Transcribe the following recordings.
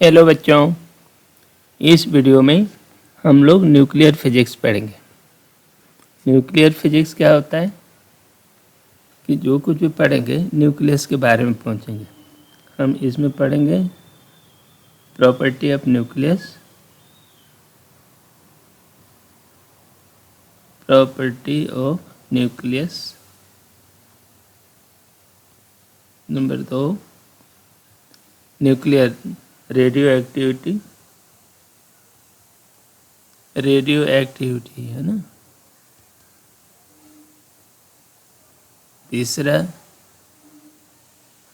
Hello बच्चों, इस video में हम लोग न्यूक्लियर फिजिक्स पढ़ेंगे। न्यूक्लियर फिजिक्स क्या होता है कि जो कुछ भी पढ़ेंगे न्यूक्लियस के बारे में पहुंचेंगे। हम इसमें पढ़ेंगे property of nucleus, property of nucleus. Number 2, nuclear radio activity है ना। तीसरा,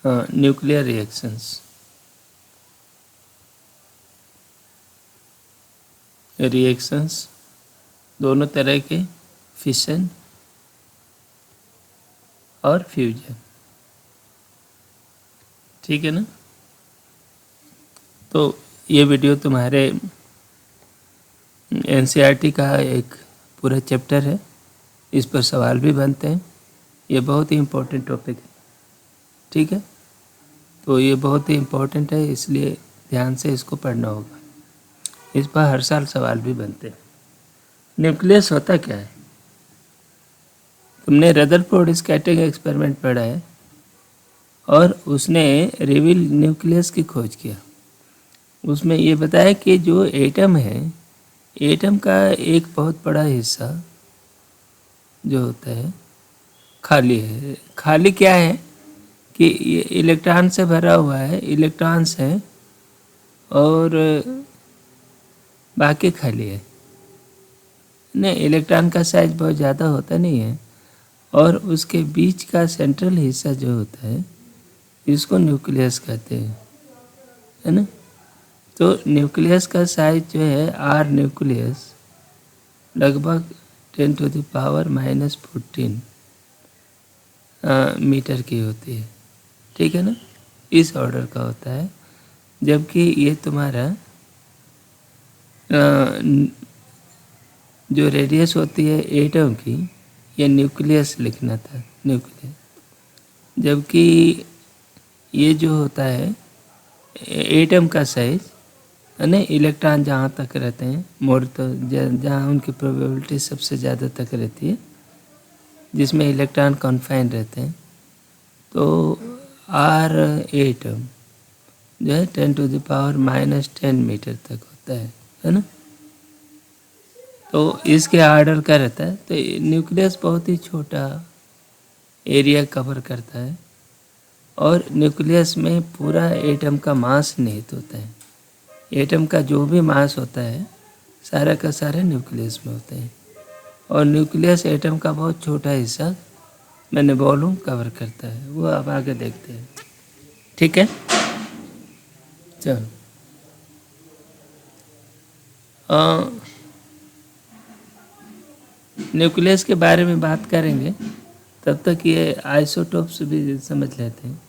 न्यूक्लियर रिएक्शंस दोनों तरह के, फिशन और फ्यूजन। ठीक है ना। तो ये वीडियो तुम्हारे एनसीईआरटी का एक पूरा चैप्टर है, इस पर सवाल भी बनते हैं। ये बहुत ही इम्पोर्टेंट टॉपिक है। ठीक है, तो ये बहुत ही इम्पोर्टेंट है, इसलिए ध्यान से इसको पढ़ना होगा। इस पर हर साल सवाल भी बनते हैं। न्यूक्लियस होता क्या है? तुमने रदरफोर्ड स्कैटरिंग एक्सपेरिमेंट पढ़ा है और उसने रिवील न्यूक्लियस की खोज किया। उसमें ये बताया कि जो एटम है, एटम का एक बहुत बड़ा हिस्सा जो होता है खाली है। खाली क्या है कि ये इलेक्ट्रॉन से भरा हुआ है, इलेक्ट्रॉन्स हैं और बाकी खाली है। नहीं, इलेक्ट्रॉन का साइज बहुत ज़्यादा होता नहीं है और उसके बीच का सेंट्रल हिस्सा जो होता है इसको न्यूक्लियस कहते हैं, है ना। तो न्यूक्लियस का साइज जो है आर न्यूक्लियस लगभग 10⁻⁻14 मीटर की होती है। ठीक है ना, इस ऑर्डर का होता है। जबकि ये तुम्हारा जो रेडियस होती है एटम की, ये न्यूक्लियस लिखना था, न्यूक्लियस। जबकि ये जो होता है एटम का साइज है ना, इलेक्ट्रॉन जहाँ तक रहते हैं मोर, तो जहाँ उनकी प्रोबेबिलिटी सबसे ज़्यादा तक रहती है, जिसमें इलेक्ट्रॉन कॉन्फाइन रहते हैं, तो आर एटम जो है 10⁻⁻10 मीटर तक होता है ना। तो इसके आर्डर का रहता है। तो न्यूक्लियस बहुत ही छोटा एरिया कवर करता है और न्यूक्लियस में पूरा एटम का मास निहित होता है। एटम का जो भी मास होता है सारा का सारा न्यूक्लियस में होते हैं और न्यूक्लियस एटम का बहुत छोटा हिस्सा मैंने वॉल्यूम कवर करता है। वो आप आगे देखते हैं। ठीक है, चलो न्यूक्लियस के बारे में बात करेंगे, तब तक ये आइसोटोप्स भी समझ लेते हैं।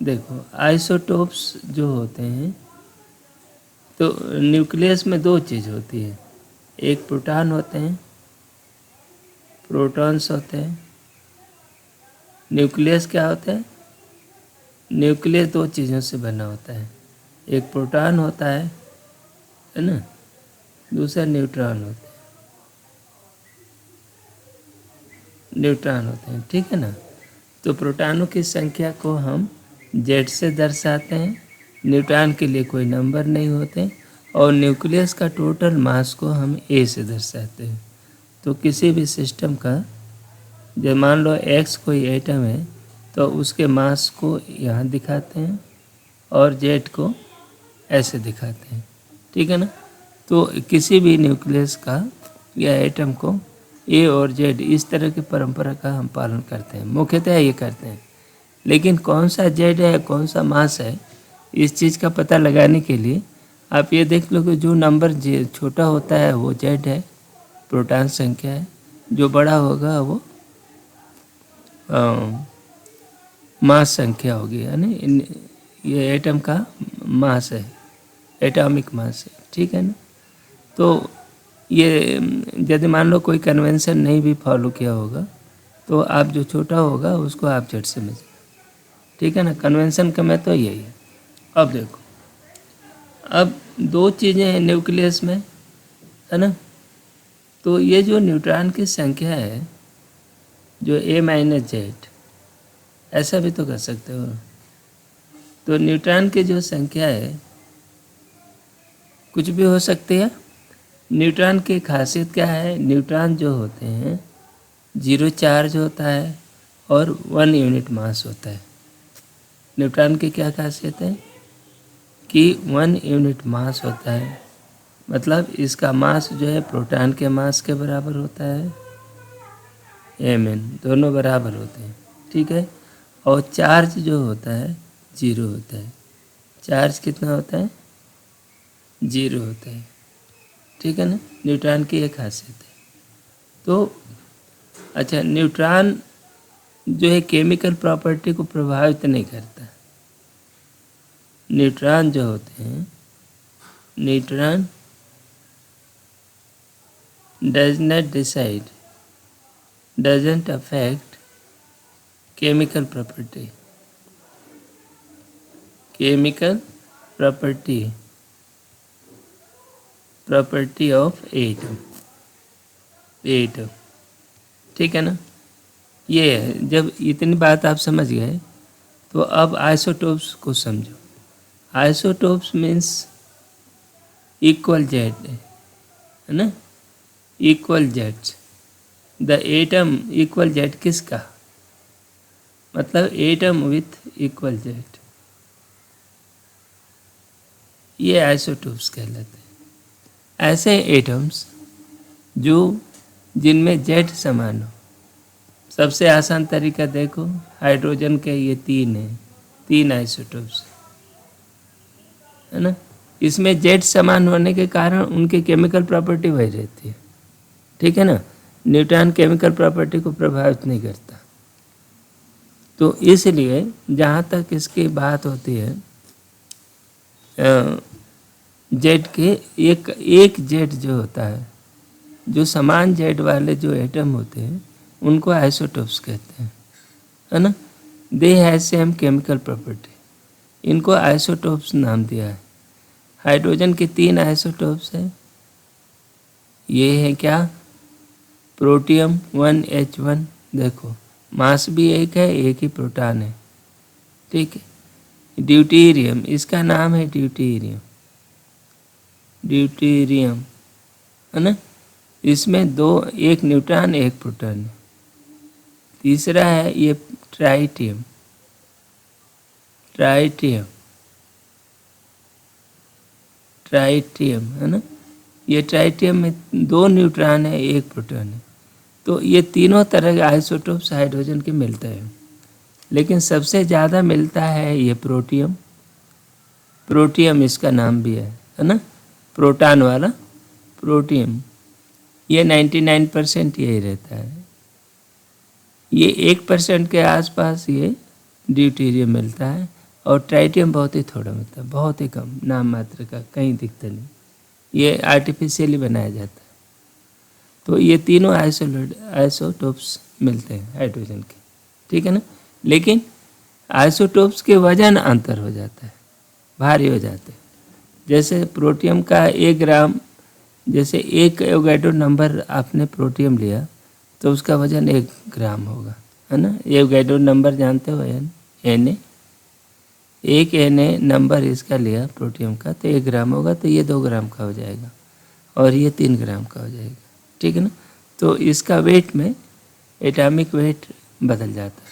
देखो, आइसोटोप्स जो होते हैं, तो न्यूक्लियस में दो चीज़ होती है, एक प्रोटॉन होते हैं, प्रोटॉन्स होते हैं। न्यूक्लियस क्या होता है? न्यूक्लियस दो चीज़ों से बना होता है, एक प्रोटॉन होता है ना, दूसरा न्यूट्रॉन होता है। न्यूट्रॉन होते हैं, ठीक है ना। तो प्रोटॉनों की संख्या को हम जेड से दर्शाते हैं, न्यूट्रॉन के लिए कोई नंबर नहीं होते, और न्यूक्लियस का टोटल मास को हम ए से दर्शाते हैं। तो किसी भी सिस्टम का, जब मान लो एक्स कोई एटम है तो उसके मास को यहाँ दिखाते हैं और जेड को ऐसे दिखाते हैं, ठीक है ना। तो किसी भी न्यूक्लियस का या एटम को ए और जेड इस तरह की परंपरा का हम पालन करते हैं, मुख्यतः ये करते हैं। लेकिन कौन सा जेड है, कौन सा मास है, इस चीज़ का पता लगाने के लिए आप ये देख लो कि जो नंबर छोटा होता है वो जेड है, प्रोटॉन संख्या है, जो बड़ा होगा वो मास संख्या होगी, है ना। ये एटम का मास है, एटॉमिक मास है, ठीक है ना। तो ये यदि मान लो कोई कन्वेंशन नहीं भी फॉलो किया होगा तो आप जो छोटा होगा उसको आप जेड समझिए, ठीक है ना। कन्वेंशन का मैं तो यही है। अब देखो, अब दो चीज़ें हैं न्यूक्लियस में, है ना। तो ये जो न्यूट्रॉन की संख्या है, जो A-Z, ऐसा भी तो कर सकते हो। तो न्यूट्रॉन की जो संख्या है कुछ भी हो सकती है। न्यूट्रॉन की खासियत क्या है, न्यूट्रॉन जो होते हैं 0 चार्ज होता है और 1 यूनिट मास होता है। न्यूट्रॉन की क्या खासियत है कि 1 यूनिट मास होता है, मतलब इसका मास जो है प्रोटॉन के मास के बराबर होता है, Mn दोनों बराबर होते हैं, ठीक है। और चार्ज जो होता है 0 होता है। चार्ज कितना होता है, 0 होता है, ठीक है ना। न्यूट्रॉन की एक खासियत है। तो अच्छा, न्यूट्रॉन जो है केमिकल प्रॉपर्टी को प्रभावित नहीं करता। न्यूट्रॉन जो होते हैं, neutron does not decide, doesn't affect chemical property, chemical property of atom, ठीक है ना। ये है, जब इतनी बात आप समझ गए तो अब आइसोटोप्स को समझो। आइसोटोप्स मीन्स इक्वल जेट, है ना, equal jets. The atom equal jet किसका, मतलब एटम विथ इक्वल जेट, ये आइसोटोप्स कहलाते हैं। ऐसे एटम्स जो जिनमें जेट समान हो। सबसे आसान तरीका देखो, हाइड्रोजन के ये 3 हैं, 3 आइसोटोप्स, है ना। इसमें जेट समान होने के कारण उनकी केमिकल प्रॉपर्टी वही रहती है, ठीक है ना। न्यूट्रॉन केमिकल प्रॉपर्टी को प्रभावित नहीं करता। तो इसलिए जहाँ तक इसकी बात होती है, जेट के एक जेट जो होता है, जो समान जेट वाले जो एटम होते हैं उनको आइसोटोप्स कहते हैं, है ना। They have same chemical property, इनको आइसोटोप्स नाम दिया है। हाइड्रोजन के 3 आइसोटोप्स हैं। ये है क्या, प्रोटियम 1H1, देखो मास भी एक है, एक ही प्रोटॉन है, ठीक है। ड्यूटेरियम, इसका नाम है ड्यूटेरियम, है ना। इसमें 2, एक न्यूट्रॉन एक प्रोटॉन है। तीसरा है ये ट्राइटियम, है ना। ये ट्राइटियम में 2 न्यूट्रॉन है, एक प्रोटॉन है। तो ये तीनों तरह के आइसोटोप्स हाइड्रोजन के मिलते हैं, लेकिन सबसे ज़्यादा मिलता है ये प्रोटियम इसका नाम भी है ना, प्रोटॉन वाला प्रोटियम। ये 99% यही रहता है। ये 1% के आसपास ये ड्यूटेरियम मिलता है, और ट्राइटियम बहुत ही थोड़ा मिलता है, बहुत ही कम, नाम मात्र का, कहीं दिखता नहीं। ये आर्टिफिशियली बनाया जाता है। तो ये तीनों आइसोटोप्स मिलते हैं हाइड्रोजन के, ठीक है ना। लेकिन आइसोटोप्स के वजन अंतर हो जाता है, भारी हो जाते हैं। जैसे प्रोटियम का 1 ग्राम, जैसे 1 एवोगैड्रो नंबर आपने प्रोटियम लिया तो उसका वजन 1 ग्राम होगा, है ना। एवोगैड्रो नंबर जानते हो, Na, 1 Na नंबर इसका लिया प्रोटियम का तो 1 ग्राम होगा, तो ये 2 ग्राम का हो जाएगा और ये 3 ग्राम का हो जाएगा, ठीक है ना। तो इसका वेट में एटॉमिक वेट बदल जाता है।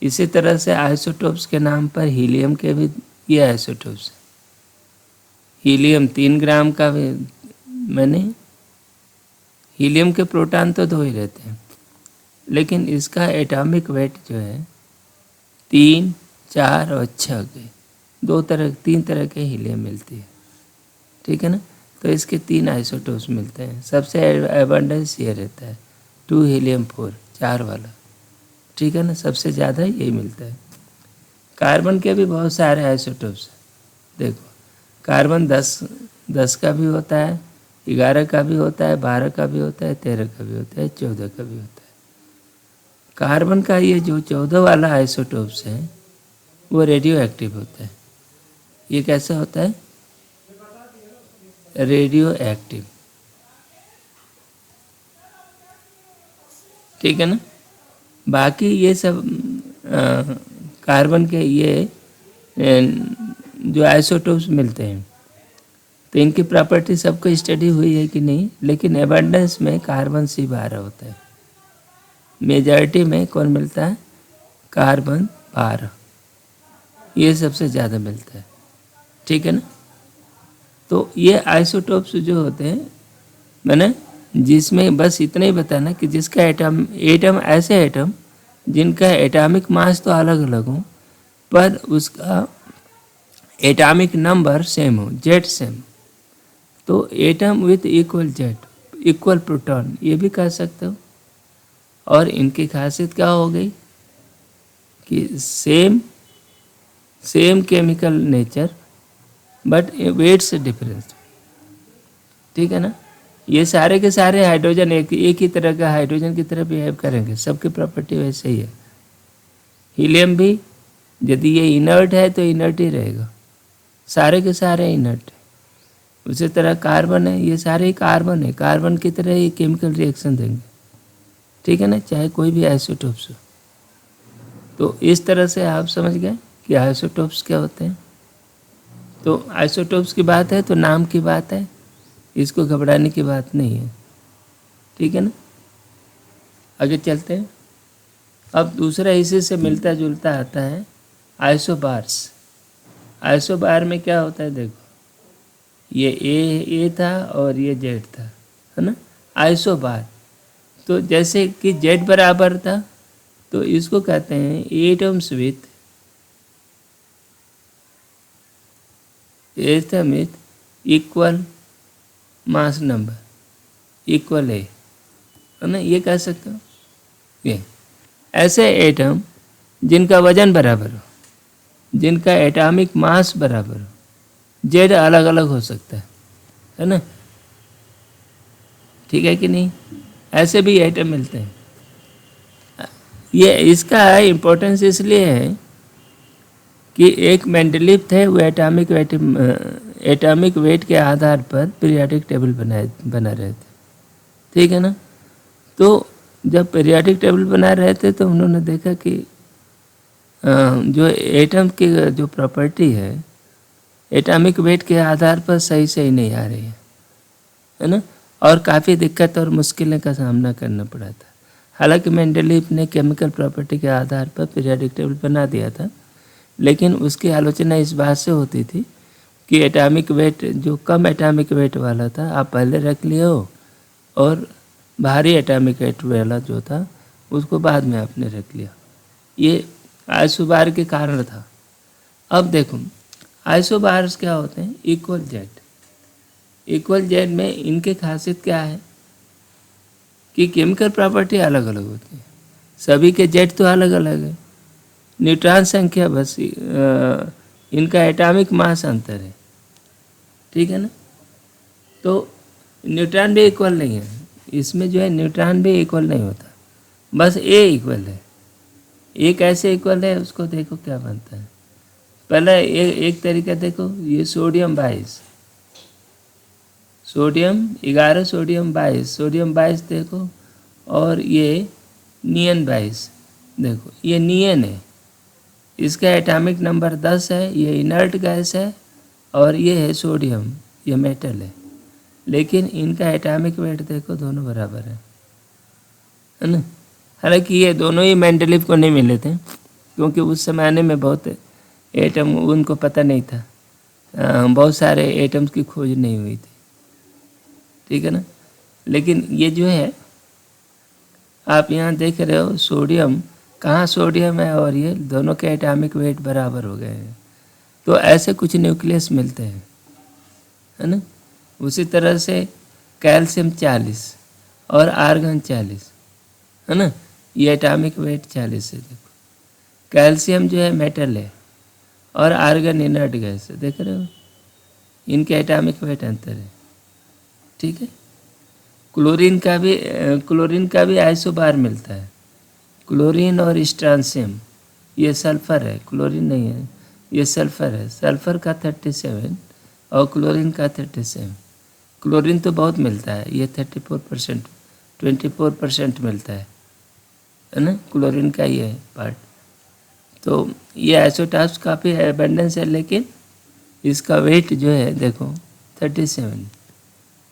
इसी तरह से आइसोटोप्स के नाम पर हीलियम के भी ये आइसोटोप्स। हीलियम 3 ग्राम का भी, मैंने हीलियम के प्रोटॉन तो 2 ही रहते हैं, लेकिन इसका एटॉमिक वेट जो है 3, 4 और 6 के 3 तरह के हीलियम मिलती है, ठीक है ना। तो इसके 3 आइसोटोप्स मिलते हैं। सबसे एबंडेंस ये रहता है 2 हीलियम 4, 4 वाला, ठीक है ना। सबसे ज़्यादा यही मिलता है। कार्बन के भी बहुत सारे आइसोटोप्स हैं। देखो कार्बन 10 का भी होता है, 11 का भी होता है, 12 का भी होता है, 13 का भी होता है, 14 का भी होता है। कार्बन का ये जो 14 वाला आइसोटोप्स है वो रेडियो एक्टिव होता है। ये कैसा होता है, रेडियो एक्टिव, ठीक है ना। बाकी ये सब कार्बन के ये जो आइसोटोप्स मिलते हैं, तो इनकी प्रॉपर्टी सबको स्टडी हुई है कि नहीं, लेकिन एबंडेंस में कार्बन 12 होता है। मेजॉरिटी में कौन मिलता है? कार्बन 12, ये सबसे ज़्यादा मिलता है, ठीक है ना। तो ये आइसोटोप्स जो होते हैं, मैंने जिसमें बस इतना ही बताना कि जिसका एटम ऐसे एटम जिनका एटॉमिक मास तो अलग अलग हो, पर उसका एटॉमिक नंबर सेम हो, जेड सेम। तो atom with equal Z, equal proton, ये भी कह सकते हो। और इनकी खासियत क्या हो गई कि same chemical nature but weights difference, ठीक है ना। ये सारे के सारे हाइड्रोजन एक ही तरह का हाइड्रोजन की तरह बिहेव करेंगे, सबकी प्रॉपर्टी वैसे ही है। हीलियम भी यदि ये इनर्ट है तो इनर्ट ही रहेगा, सारे के सारे इनर्ट है। उसी तरह कार्बन है, ये सारे ही कार्बन है, कार्बन की तरह ही केमिकल रिएक्शन देंगे, ठीक है ना, चाहे कोई भी आइसोटोप्स हो। तो इस तरह से आप समझ गए कि आइसोटोप्स क्या होते हैं। तो आइसोटोप्स की बात है तो नाम की बात है, इसको घबराने की बात नहीं है, ठीक है ना। आगे चलते हैं। अब दूसरा इसी से मिलता जुलता आता है आइसोबार्स। आइसोबार में क्या होता है, देखो ये ए था और ये जेड था, है ना। आइसोबार तो जैसे कि जेड बराबर था, तो इसको कहते हैं atoms with equal mass number, equal है ना, ये कह सकते हो। ये ऐसे एटम जिनका वजन बराबर हो, जिनका एटॉमिक मास बराबर हो, जेड अलग अलग हो सकता है ना, ठीक है कि नहीं। ऐसे भी एटम मिलते हैं। ये इसका इम्पोर्टेंस इसलिए है कि एक मेंडलीव थे, वो एटॉमिक वेट के आधार पर पीरियोडिक टेबल बना रहे थे, ठीक है ना। तो जब पीरियोडिक टेबल बना रहे थे तो उन्होंने देखा कि जो एटम की जो प्रॉपर्टी है एटॉमिक वेट के आधार पर सही सही नहीं आ रही है ना, और काफ़ी दिक्कत और मुश्किलें का सामना करना पड़ा था। हालांकि मेंडलीव ने केमिकल प्रॉपर्टी के आधार पर पीरियोडिक टेबल बना दिया था, लेकिन उसकी आलोचना इस बात से होती थी कि एटॉमिक वेट जो कम एटॉमिक वेट वाला था आप पहले रख लिए हो, और भारी एटॉमिक वेट वाला जो था उसको बाद में आपने रख लिया। ये आइसोबार के कारण था। अब देखो आइसोबार्स क्या होते हैं, इक्वल जेड। इक्वल जेड में इनके खासियत क्या है कि केमिकल प्रॉपर्टी अलग अलग होती है, सभी के जेड तो अलग अलग है, न्यूट्रॉन संख्या बस इनका एटॉमिक मास अंतर है, ठीक है ना। तो न्यूट्रॉन भी इक्वल नहीं है, इसमें जो है न्यूट्रॉन भी इक्वल नहीं होता, बस ए इक्वल है। ए कैसे इक्वल है उसको देखो क्या बनता है। पहले एक तरीका देखो, ये सोडियम 22, सोडियम 11, सोडियम 22, सोडियम 22 देखो, और ये नियन 22 देखो, ये नियन है, इसका एटॉमिक नंबर 10 है, ये इनर्ट गैस है, और ये है सोडियम, ये मेटल है, लेकिन इनका एटॉमिक वेट देखो दोनों बराबर है ना। हालांकि ये दोनों ही मेंडलीव को नहीं मिले थे, क्योंकि उस ज़माने में बहुत एटम उनको पता नहीं था, बहुत सारे एटम्स की खोज नहीं हुई थी, ठीक है ना। लेकिन ये जो है आप यहाँ देख रहे हो सोडियम, कहाँ सोडियम है और ये दोनों के एटॉमिक वेट बराबर हो गए हैं। तो ऐसे कुछ न्यूक्लियस मिलते हैं, है ना। उसी तरह से कैल्शियम 40 और आर्गन 40, है ना, ये एटॉमिक वेट 40 है। देखो कैल्शियम जो है मेटल है और आर्गन इनर्ट गैस है, देख रहे हो, इनके एटॉमिक वेट अंतर है, ठीक है। क्लोरीन का भी आइसोबार मिलता है, क्लोरीन और स्ट्रांसियम, ये सल्फर है, क्लोरीन नहीं है, ये सल्फर है, सल्फर का 37 और क्लोरीन का 37, क्लोरीन तो बहुत मिलता है, ये 34%, 24% मिलता है ना क्लोरीन का ये पार्ट। तो ये आइसोटॉप्स काफ़ी एबंडेंस है, लेकिन इसका वेट जो है देखो 37,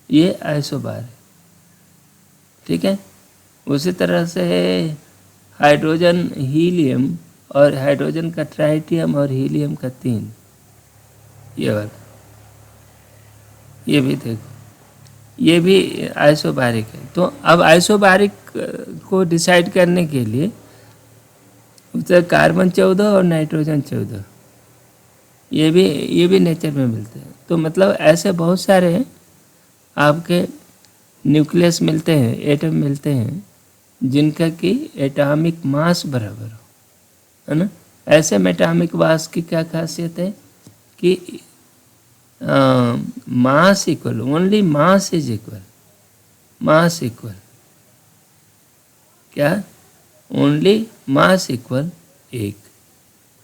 ये आइसोबार है, ठीक है। उसी तरह से हाइड्रोजन हीलियम, और हाइड्रोजन का ट्राइटियम और हीलियम का 3, ये वाला, ये भी देखो, ये भी आइसोबारिक है। तो अब आइसोबारिक को डिसाइड करने के लिए उससे कार्बन 14 और नाइट्रोजन 14, ये भी नेचर में मिलते हैं। तो मतलब ऐसे बहुत सारे आपके न्यूक्लियस मिलते हैं, एटम मिलते हैं, जिनका कि एटॉमिक मास बराबर हो, है ना। ऐसे में एटॉमिक मास की क्या खासियत है कि mass equal, only mass is equal, mass equal क्या, only mass equal 1,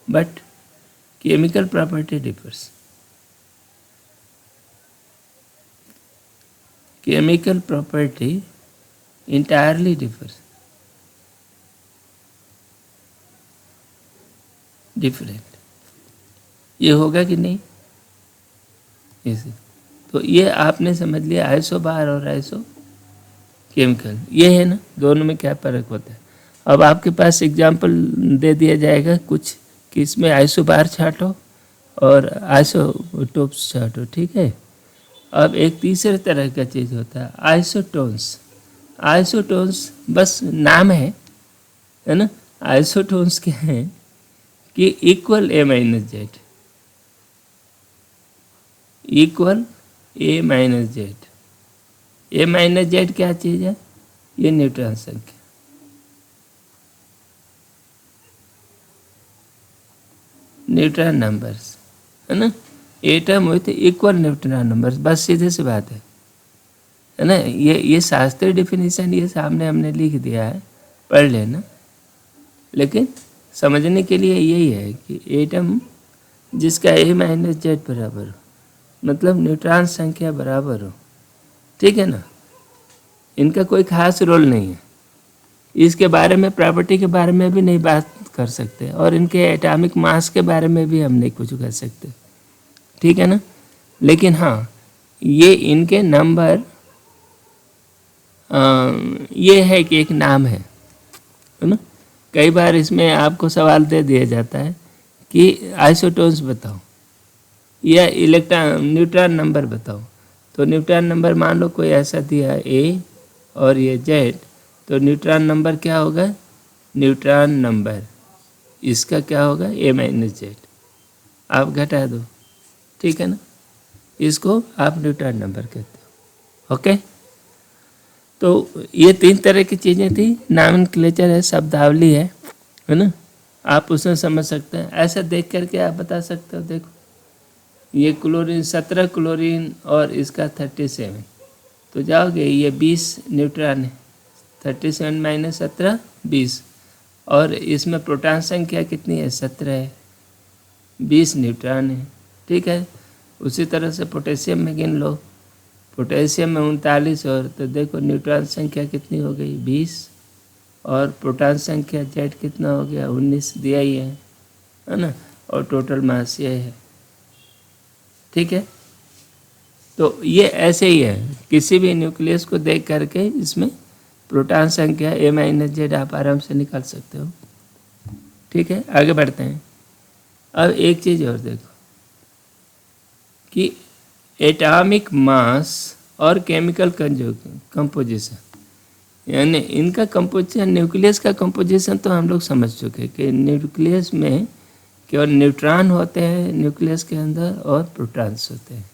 but chemical property differs, chemical property entirely differs, different. ये होगा कि नहीं इसे, तो ये आपने समझ लिया आइसो बार और आइसो केमिकल, ये है ना, दोनों में क्या फर्क होता है। अब आपके पास एग्जाम्पल दे दिया जाएगा कुछ कि इसमें आइसो बार छाटो और आइसोटोप्स छाटो, ठीक है। अब एक तीसरे तरह का चीज़ होता है आइसोटोन्स। आइसोटोन्स बस नाम है ना। आइसोटोन्स क्या है कि equal A - Z, equal A - Z। A - Z क्या चीज़ है, ये न्यूट्रॉन संख्या, न्यूट्रॉन नंबर्स, है ना। Atom with equal neutron numbers, बस सीधे सी बात है ना। ये शास्त्रीय डिफिनीशन ये सामने हमने लिख दिया है, पढ़ लेना। लेकिन समझने के लिए यही है कि एटम जिसका A - Z बराबर हो, मतलब न्यूट्रॉन संख्या बराबर हो, ठीक है ना। इनका कोई खास रोल नहीं है, इसके बारे में प्रॉपर्टी के बारे में भी नहीं बात कर सकते, और इनके एटॉमिक मास के बारे में भी हम नहीं कुछ कर सकते, ठीक है ना। लेकिन हाँ, ये इनके नंबर ये है कि एक नाम है ना। कई बार इसमें आपको सवाल दे दिया जाता है कि आइसोटोन्स बताओ या इलेक्ट्रॉन न्यूट्रॉन नंबर बताओ। तो न्यूट्रॉन नंबर मान लो कोई ऐसा दिया A और ये Z, तो न्यूट्रॉन नंबर क्या होगा, न्यूट्रॉन नंबर इसका क्या होगा A - Z, आप घटा दो, ठीक है ना। इसको आप न्यूट्रॉन नंबर कहते हो, ओके। तो ये 3 तरह की चीज़ें थी, नॉमेनक्लेचर है, शब्दावली है ना। आप उसमें समझ सकते हैं, ऐसा देख करके आप बता सकते हो। देखो ये क्लोरीन 17 क्लोरीन और इसका 37, तो जाओगे ये 20 न्यूट्रॉन है, 37 - 17 20, और इसमें प्रोटॉन संख्या कितनी है 17 है, 20 न्यूट्रॉन है, ठीक है। उसी तरह से पोटेशियम में गिन लो, पोटेशियम में 39, और तो देखो न्यूट्रॉन संख्या कितनी हो गई 20, और प्रोटॉन संख्या Z कितना हो गया 19 दिया ही है ना। और टोटल मास ये है, ठीक है। तो ये ऐसे ही है, किसी भी न्यूक्लियस को देख करके इसमें प्रोटॉन संख्या A - Z आप आराम से निकाल सकते हो, ठीक है। आगे बढ़ते हैं। अब एक चीज़ और देखो कि एटॉमिक मास और केमिकल कंपोजिशन, यानी इनका कंपोजिशन, न्यूक्लियस का कंपोजिशन तो हम लोग समझ चुके कि न्यूक्लियस में केवल न्यूट्रॉन होते हैं न्यूक्लियस के अंदर, और प्रोटॉन्स होते हैं,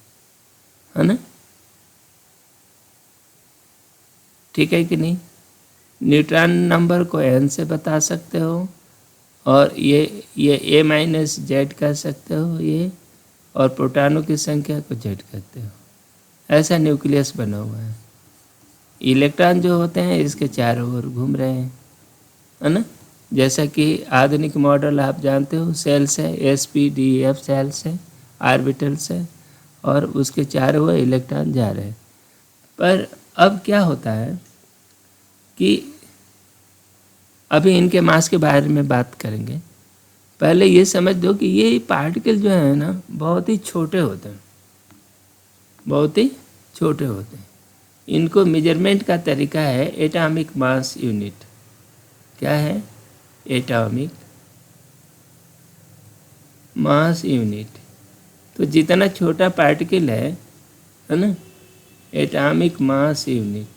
है ना, ठीक है कि नहीं। न्यूट्रॉन नंबर को N से बता सकते हो, और ये A - Z कह सकते हो ये, और प्रोटॉनों की संख्या को Z कहते हो। ऐसा न्यूक्लियस बना हुआ है। इलेक्ट्रॉन जो होते हैं इसके चारों ओर घूम रहे हैं, है ना। जैसा कि आधुनिक मॉडल आप जानते हो, सेल्स है, sp-df सेल्स है, ऑर्बिटल्स है, और उसके चारों ओर इलेक्ट्रॉन जा रहे हैं। पर अब क्या होता है कि अभी इनके मास के बारे में बात करेंगे। पहले ये समझ दो कि ये पार्टिकल जो है ना बहुत ही छोटे होते हैं, बहुत ही छोटे होते हैं। इनको मेजरमेंट का तरीका है एटॉमिक मास यूनिट। क्या है? Atomic mass unit. तो जितना छोटा पार्टिकल है ना, एटॉमिक मास यूनिट,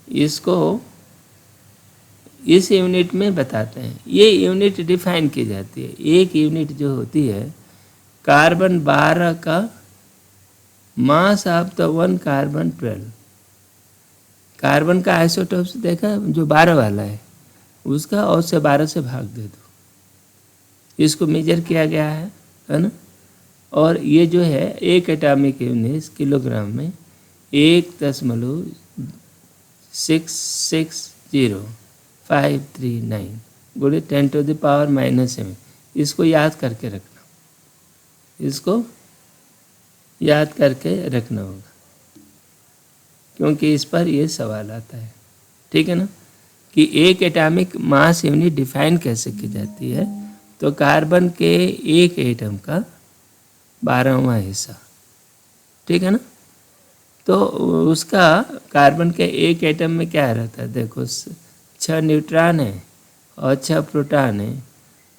इसको इस यूनिट में बताते हैं। ये यूनिट डिफाइन की जाती है। एक यूनिट जो होती है कार्बन 12 का mass of the one carbon 12। Carbon का आइसोटोप्स देखा जो 12 वाला है, उसका और से 12 से भाग दे दो। इसको मेजर किया गया है ना। और ये जो है एक एटॉमिक यूनिट किलोग्राम में 1.660539 गुणे 10⁻⁻⁷। इसको याद करके रखना, इसको याद करके रखना होगा, क्योंकि इस पर ये सवाल आता है। ठीक है ना, कि एक एटॉमिक मास यूनिट डिफाइन कैसे की जाती है। तो कार्बन के एक एटम का 12वां हिस्सा, ठीक है ना। तो उसका कार्बन के एक एटम में क्या रहता है, देखो 6 न्यूट्रॉन है और 6 प्रोटॉन है।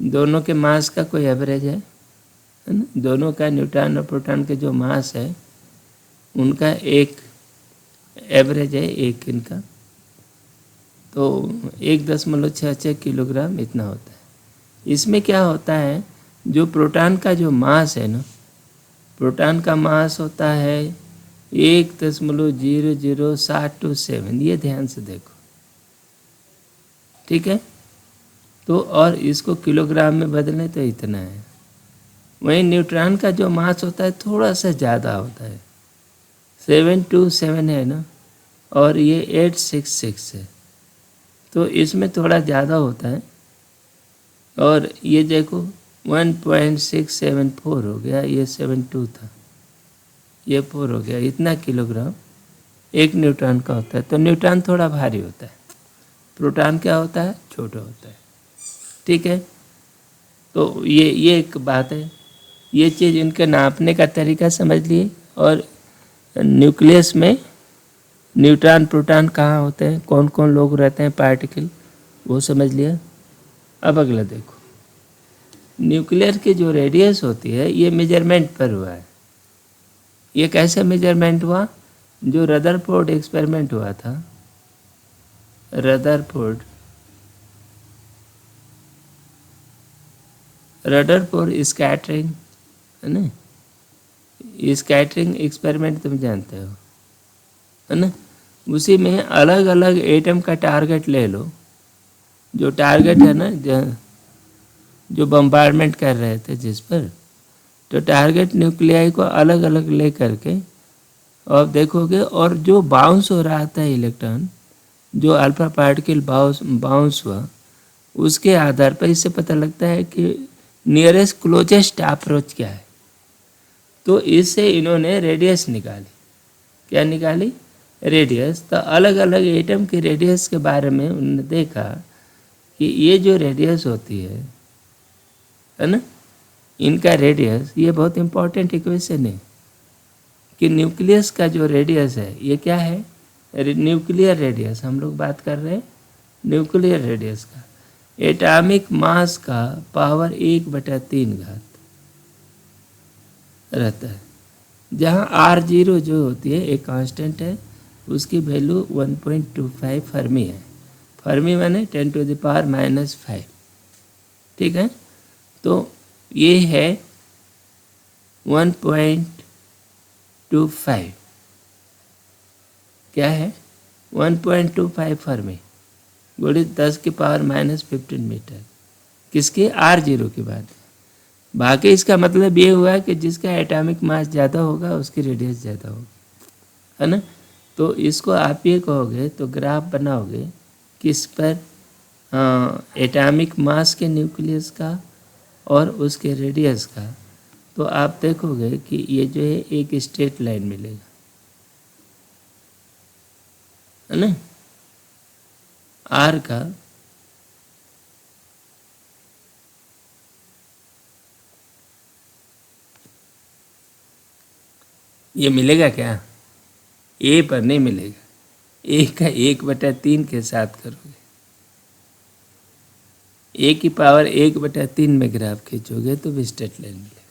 दोनों के मास का कोई एवरेज है ना। दोनों का न्यूट्रॉन और प्रोटॉन के जो मास है उनका एक एवरेज है, एक इनका तो 1.66 किलोग्राम इतना होता है। इसमें क्या होता है, जो प्रोटॉन का जो मास है ना, प्रोटॉन का मास होता है 1.00727। ये ध्यान से देखो, ठीक है। तो और इसको किलोग्राम में बदलें तो इतना है। वहीं न्यूट्रॉन का जो मास होता है थोड़ा सा ज़्यादा होता है, 727 है ना, और ये 866 है, तो इसमें थोड़ा ज़्यादा होता है। और ये देखो 1.674 हो गया, ये 72 था, ये 4 हो गया। इतना किलोग्राम एक न्यूट्रॉन का होता है। तो न्यूट्रॉन थोड़ा भारी होता है, प्रोटॉन क्या होता है, छोटा होता है। ठीक है, तो ये एक बात है। ये चीज़ इनके नापने का तरीका समझ लिए। और न्यूक्लियस में न्यूट्रॉन प्रोटॉन कहाँ होते हैं, कौन कौन लोग रहते हैं पार्टिकल, वो समझ लिया। अब अगला देखो, न्यूक्लियर की जो रेडियस होती है ये मेजरमेंट पर हुआ है। ये कैसे मेजरमेंट हुआ, जो रदरफोर्ड एक्सपेरिमेंट हुआ था, रदरफोर्ड स्कैटरिंग है ना, स्कैटरिंग एक्सपेरिमेंट तुम जानते हो है ना। उसी में अलग अलग एटम का टारगेट ले लो, जो टारगेट है ना, जो बम्बार्डमेंट कर रहे थे जिस पर, तो टारगेट न्यूक्लियाई को अलग अलग ले करके और देखोगे, और जो बाउंस हो रहा था इलेक्ट्रॉन, जो अल्फा पार्टिकल बाउंस हुआ, उसके आधार पर इससे पता लगता है कि नियरेस्ट क्लोजेस्ट अप्रोच क्या है। तो इससे इन्होंने रेडियस निकाली। क्या निकाली, रेडियस। तो अलग अलग एटम की रेडियस के बारे में उन्होंने देखा कि ये जो रेडियस होती है ना, इनका रेडियस, ये बहुत इंपॉर्टेंट इक्वेशन है कि न्यूक्लियस का जो रेडियस है ये क्या है, न्यूक्लियर रेडियस। हम लोग बात कर रहे हैं न्यूक्लियर रेडियस का, एटॉमिक मास का पावर 1/3 घात रहता है, जहाँ R0 जो होती है एक कांस्टेंट है, उसकी वैल्यू 1.25 फर्मी है। फर्मी माने 10⁻⁻⁵। ठीक है, तो ये है 1.25, क्या है 1.25 फर्मी गुणित 10⁻⁻15 मीटर, किसके, R0 की बात है। बाकी इसका मतलब ये हुआ कि जिसका एटॉमिक मास ज़्यादा होगा उसकी रेडियस ज़्यादा होगी, है ना। तो इसको आप ये कहोगे तो ग्राफ बनाओगे किस पर, एटॉमिक मास के न्यूक्लियस का और उसके रेडियस का। तो आप देखोगे कि ये जो है एक स्ट्रेट लाइन मिलेगा, ना, आर का ये मिलेगा क्या? ए पर नहीं मिलेगा, ए का 1/3 के साथ करोगे, ए की पावर 1/3 में ग्राफ खींचोगे तो भी स्ट्रेट लाइन मिलेगा,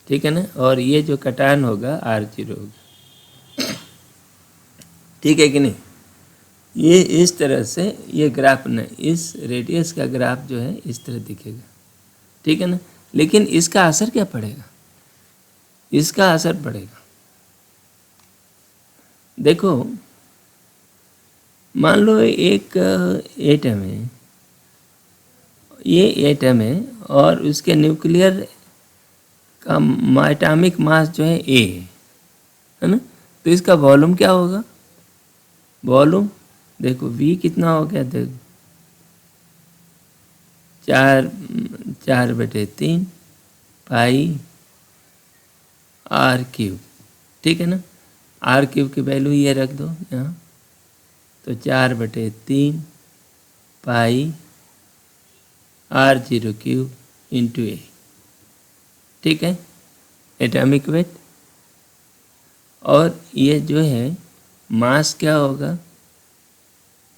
ठीक है ना। और ये जो कटान होगा R0 होगा, ठीक है कि नहीं। ये इस तरह से ये ग्राफ न, इस रेडियस का ग्राफ जो है इस तरह दिखेगा, ठीक है ना। लेकिन इसका असर क्या पड़ेगा? इसका असर पड़ेगा, देखो मान लो एक एटम है, ये एटम है और उसके न्यूक्लियर का एटॉमिक मास जो है ए है ना। तो इसका वॉल्यूम क्या होगा? वॉल्यूम देखो V कितना हो गया, देखो 4/3 पाई R3, ठीक है ना। R3 की वैल्यू ये रख दो यहाँ, तो 4/3 पाई R03 इंटू ए, ठीक है, एटॉमिक वेट। और ये जो है मास क्या होगा?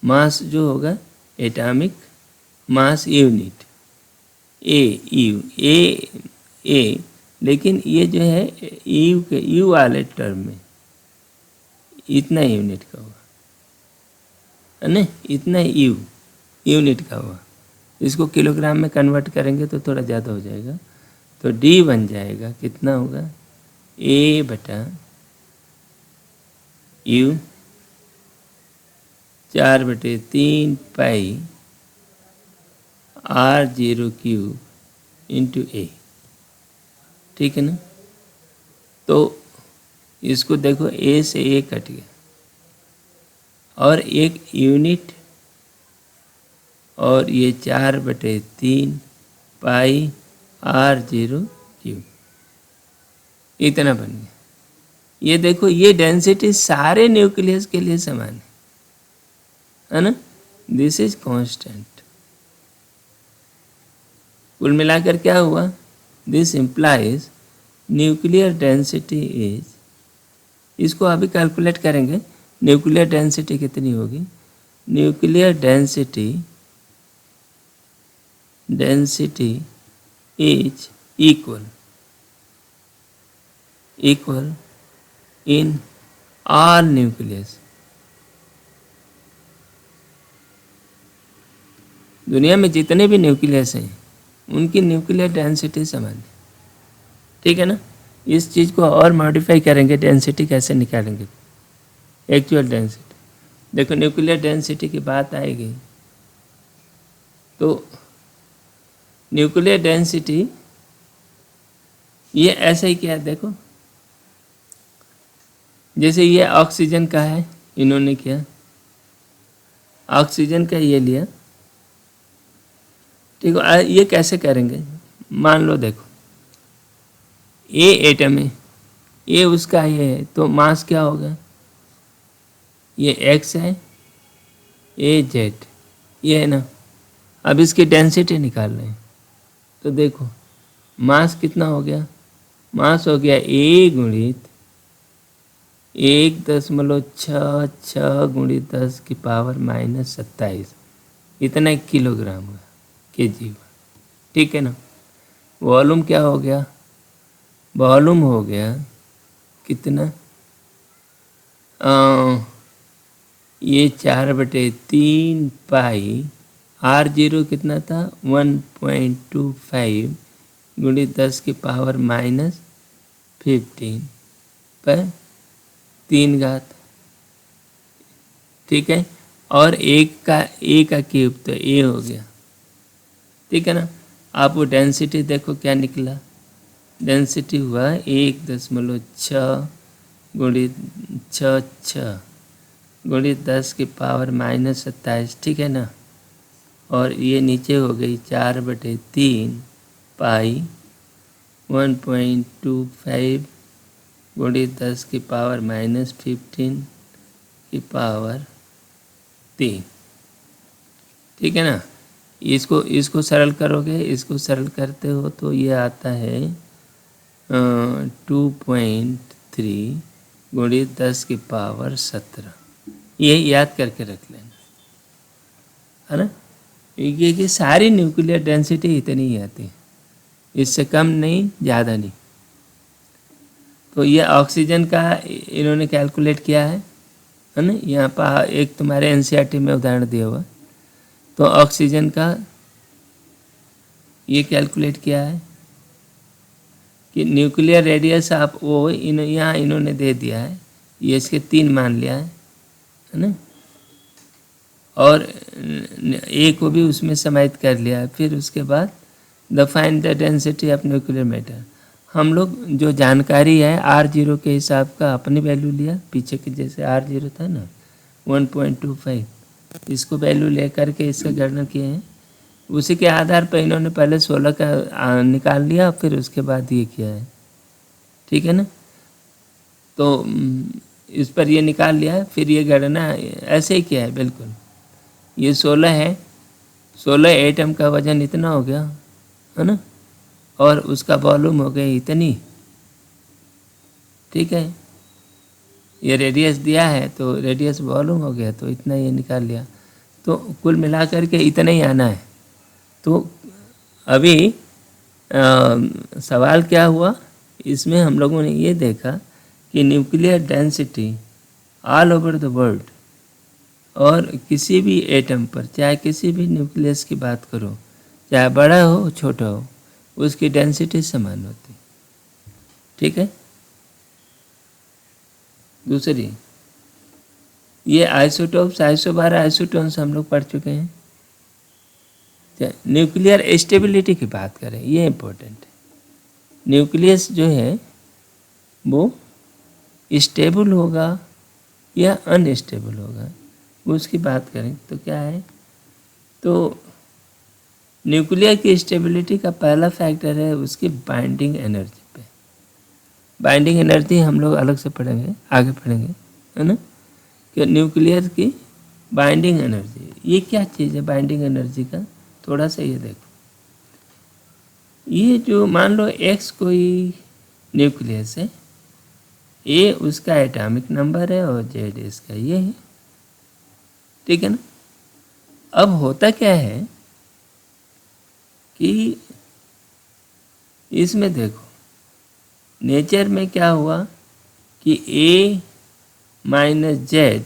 मास जो होगा एटॉमिक मास यूनिट ए, लेकिन ये जो है यू के यू वाले टर्म में इतना यूनिट का हुआ है ना, इतना यूनिट का हुआ। इसको किलोग्राम में कन्वर्ट करेंगे तो थोड़ा ज़्यादा हो जाएगा, तो डी बन जाएगा, कितना होगा? A/U 4/3 पाई R03 इंटू ए, ठीक है ना। तो इसको देखो, ए से ए कट गया और एक यूनिट, और ये 4/3 पाई R03 इतना बन गया। ये देखो, ये डेंसिटी सारे न्यूक्लियस के लिए समान है ना, दिस इज कांस्टेंट। कुल मिलाकर क्या हुआ? This implies nuclear density is, इसको अभी कैलकुलेट करेंगे, न्यूक्लियर डेंसिटी कितनी होगी। Nuclear density is equal in all nucleus. दुनिया में जितने भी न्यूक्लियस हैं उनकी न्यूक्लियर डेंसिटी समान है, ठीक है ना। इस चीज़ को और मॉडिफाई करेंगे, डेंसिटी कैसे निकालेंगे, एक्चुअल डेंसिटी। देखो न्यूक्लियर डेंसिटी की बात आएगी तो न्यूक्लियर डेंसिटी ये ऐसा ही किया, देखो जैसे ये ऑक्सीजन का है, इन्होंने किया ऑक्सीजन का ये लिया, ठीक है। ये कैसे करेंगे? मान लो देखो ए एटम है, ये उसका ये है, तो मास क्या होगा? ये x है, ये z, ये है ना। अब इसकी डेंसिटी निकाल रहे हैं, तो देखो मास कितना हो गया? मास हो गया A गुणित 1.66 गुणित 10⁻⁻27, इतना किलोग्राम हुआ, kg हुआ, ठीक है ना। वॉल्यूम क्या हो गया? वॉल्यूम हो गया कितना? ये 4/3 पाई R0 कितना था? 1.25 गुणित 10⁻⁻15 पर 3 घात, ठीक है। और एक का क्यूब तो ए हो गया, ठीक है ना। आप वो डेंसिटी देखो क्या निकला, डेंसिटी हुआ 1.6 गुणित 6 गुणित 10⁻⁻27, ठीक है ना। और ये नीचे हो गई 4/3 पाई 1.25 गुणित 10⁻⁻15 की पावर 3, ठीक है ना। इसको सरल करोगे, इसको सरल करते हो तो ये आता है 2.3 गुणित 10⁻17। ये याद करके रख लेना, है ना। ये सारी न्यूक्लियर डेंसिटी इतनी ही आती है, इससे कम नहीं, ज़्यादा नहीं। तो ये ऑक्सीजन का इन्होंने कैलकुलेट किया है ना। यहाँ पर एक तुम्हारे एनसीईआरटी में उदाहरण दिया हुआ, तो ऑक्सीजन का ये कैलकुलेट किया है कि न्यूक्लियर रेडियस आप वो यहाँ इन्होंने दे दिया है, ये इसके 3 मान लिया है ना, और ए को भी उसमें समाहित कर लिया है। फिर उसके बाद the find the density of nuclear matter. हम लोग जो जानकारी है R0 के हिसाब का अपनी वैल्यू लिया, पीछे के जैसे R0 था ना 1.25, इसको वैल्यू ले करके इसका गणना किए हैं। उसी के आधार पर इन्होंने पहले 16 का निकाल लिया, फिर उसके बाद ये किया है, ठीक है ना। तो इस पर ये निकाल लिया है, फिर ये गणना ऐसे ही किया है बिल्कुल। ये 16 है, 16 एटम का वजन इतना हो गया, है ना, और उसका वॉल्यूम हो गया इतनी, ठीक है। ये रेडियस दिया है तो रेडियस वॉल्यूम हो गया, तो इतना ये निकाल लिया, तो कुल मिला करके इतना ही आना है। तो अभी सवाल क्या हुआ, इसमें हम लोगों ने ये देखा कि nuclear density all over the world और किसी भी एटम पर, चाहे किसी भी न्यूक्लियस की बात करो, चाहे बड़ा हो छोटा हो, उसकी डेंसिटी समान होती, ठीक है। दूसरी, ये आइसोटोप्स, आइसोबार, आइसोटोन्स हम लोग पढ़ चुके हैं। न्यूक्लियर स्टेबिलिटी की बात करें, ये इम्पोर्टेंट है। न्यूक्लियस जो है वो स्टेबल होगा या अनस्टेबल होगा, उसकी बात करें तो क्या है, तो न्यूक्लियर की स्टेबिलिटी का पहला फैक्टर है उसकी बाइंडिंग एनर्जी पे। बाइंडिंग एनर्जी हम लोग अलग से पढ़ेंगे, आगे पढ़ेंगे, है ना, कि न्यूक्लियर की बाइंडिंग एनर्जी ये क्या चीज़ है। बाइंडिंग एनर्जी का थोड़ा सा ये देखो, ये जो मान लो X कोई न्यूक्लियस है, A उसका एटॉमिक नंबर है और Z इसका ये है, ठीक है ना। अब होता क्या है कि इसमें देखो नेचर में क्या हुआ कि A माइनस जेड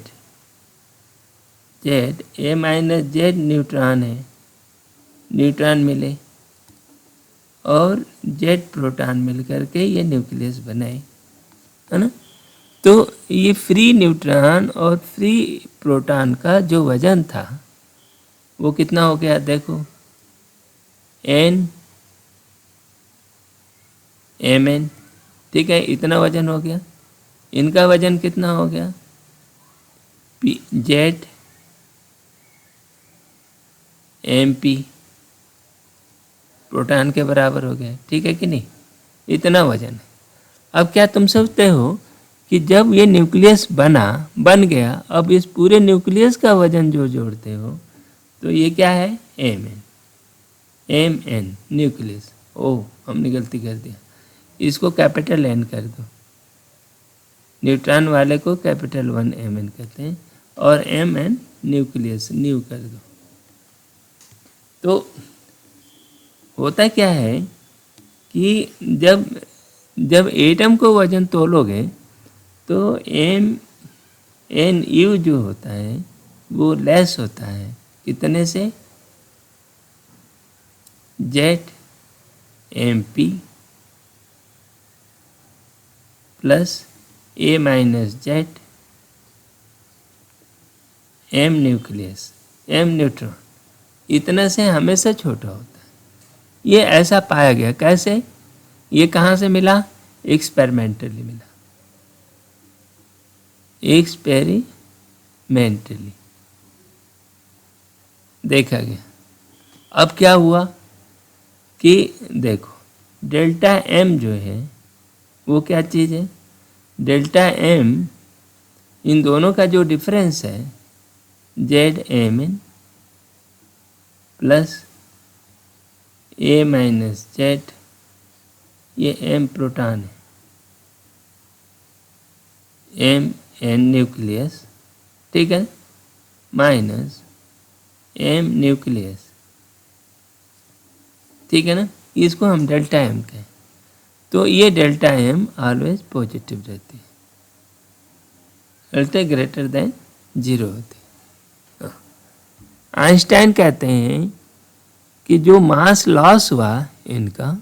न्यूट्रॉन है, न्यूट्रॉन मिले और जेड प्रोटॉन मिल करके ये न्यूक्लियस बनाए, है ना। तो ये फ्री न्यूट्रॉन और फ्री प्रोटॉन का जो वजन था वो कितना हो गया, देखो N Mn, ठीक है, इतना वजन हो गया। इनका वजन कितना हो गया, Z Mp, प्रोटॉन के बराबर हो गया, ठीक है कि नहीं, इतना वजन है। अब क्या तुम सोचते हो कि जब ये न्यूक्लियस बन गया, अब इस पूरे न्यूक्लियस का वजन जो जोड़ते हो तो ये क्या है, Mn न्यूक्लियस। ओह हमने गलती कर दिया, इसको कैपिटल N कर दो, न्यूट्रॉन वाले को कैपिटल 1 Mn कहते हैं, और Mn न्यूक्लियस न्यू कर दो। तो होता क्या है कि जब एटम को वजन तोलोगे तो Mu जो होता है वो लेस होता है, कितने से, Mp plus A minus Z M nucleus M neutron, इतना से हमेशा छोटा होता है। ये ऐसा पाया गया, कैसे, ये कहाँ से मिला, एक्सपेरिमेंटली मिला, एक्सपेरिमेंटली देखा गया। अब क्या हुआ कि देखो डेल्टा M जो है वो क्या चीज़ है, डेल्टा M इन दोनों का जो डिफरेंस है ZMn plus A minus Z, ये M प्रोटॉन है, Mn न्यूक्लियस, ठीक है, माइनस M न्यूक्लियस, ठीक है ना, इसको हम डेल्टा M कहें। तो ये डेल्टा M ऑलवेज पॉजिटिव रहती है, डेल्टा ग्रेटर देन 0 होती है। आइंस्टाइन कहते हैं कि जो मास लॉस हुआ इनका,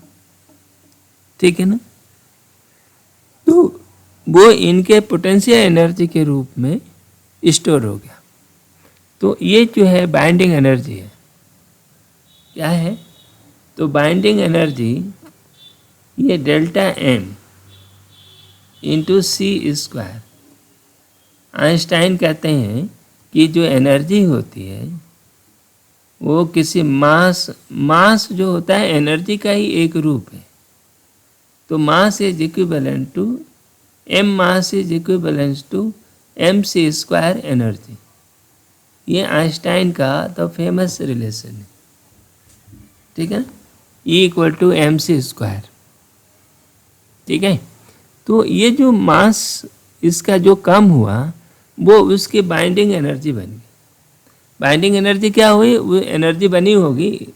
ठीक है ना, तो वो इनके पोटेंशियल एनर्जी के रूप में स्टोर हो गया। तो ये जो है बाइंडिंग एनर्जी है, क्या है, तो बाइंडिंग एनर्जी ये डेल्टा M इंटू सी स्क्वायर। आइंस्टाइन कहते हैं कि जो एनर्जी होती है वो किसी मास जो होता है एनर्जी का ही एक रूप है। तो mass is equivalent to M, mass is equivalent to MC square energy. ये आइंस्टाइन का तो फेमस रिलेशन है, ठीक है, E equal to MC square, ठीक है। तो ये जो मास इसका जो कम हुआ वो उसकी बाइंडिंग एनर्जी बन गई। बाइंडिंग एनर्जी क्या हुई, वो एनर्जी बनी होगी,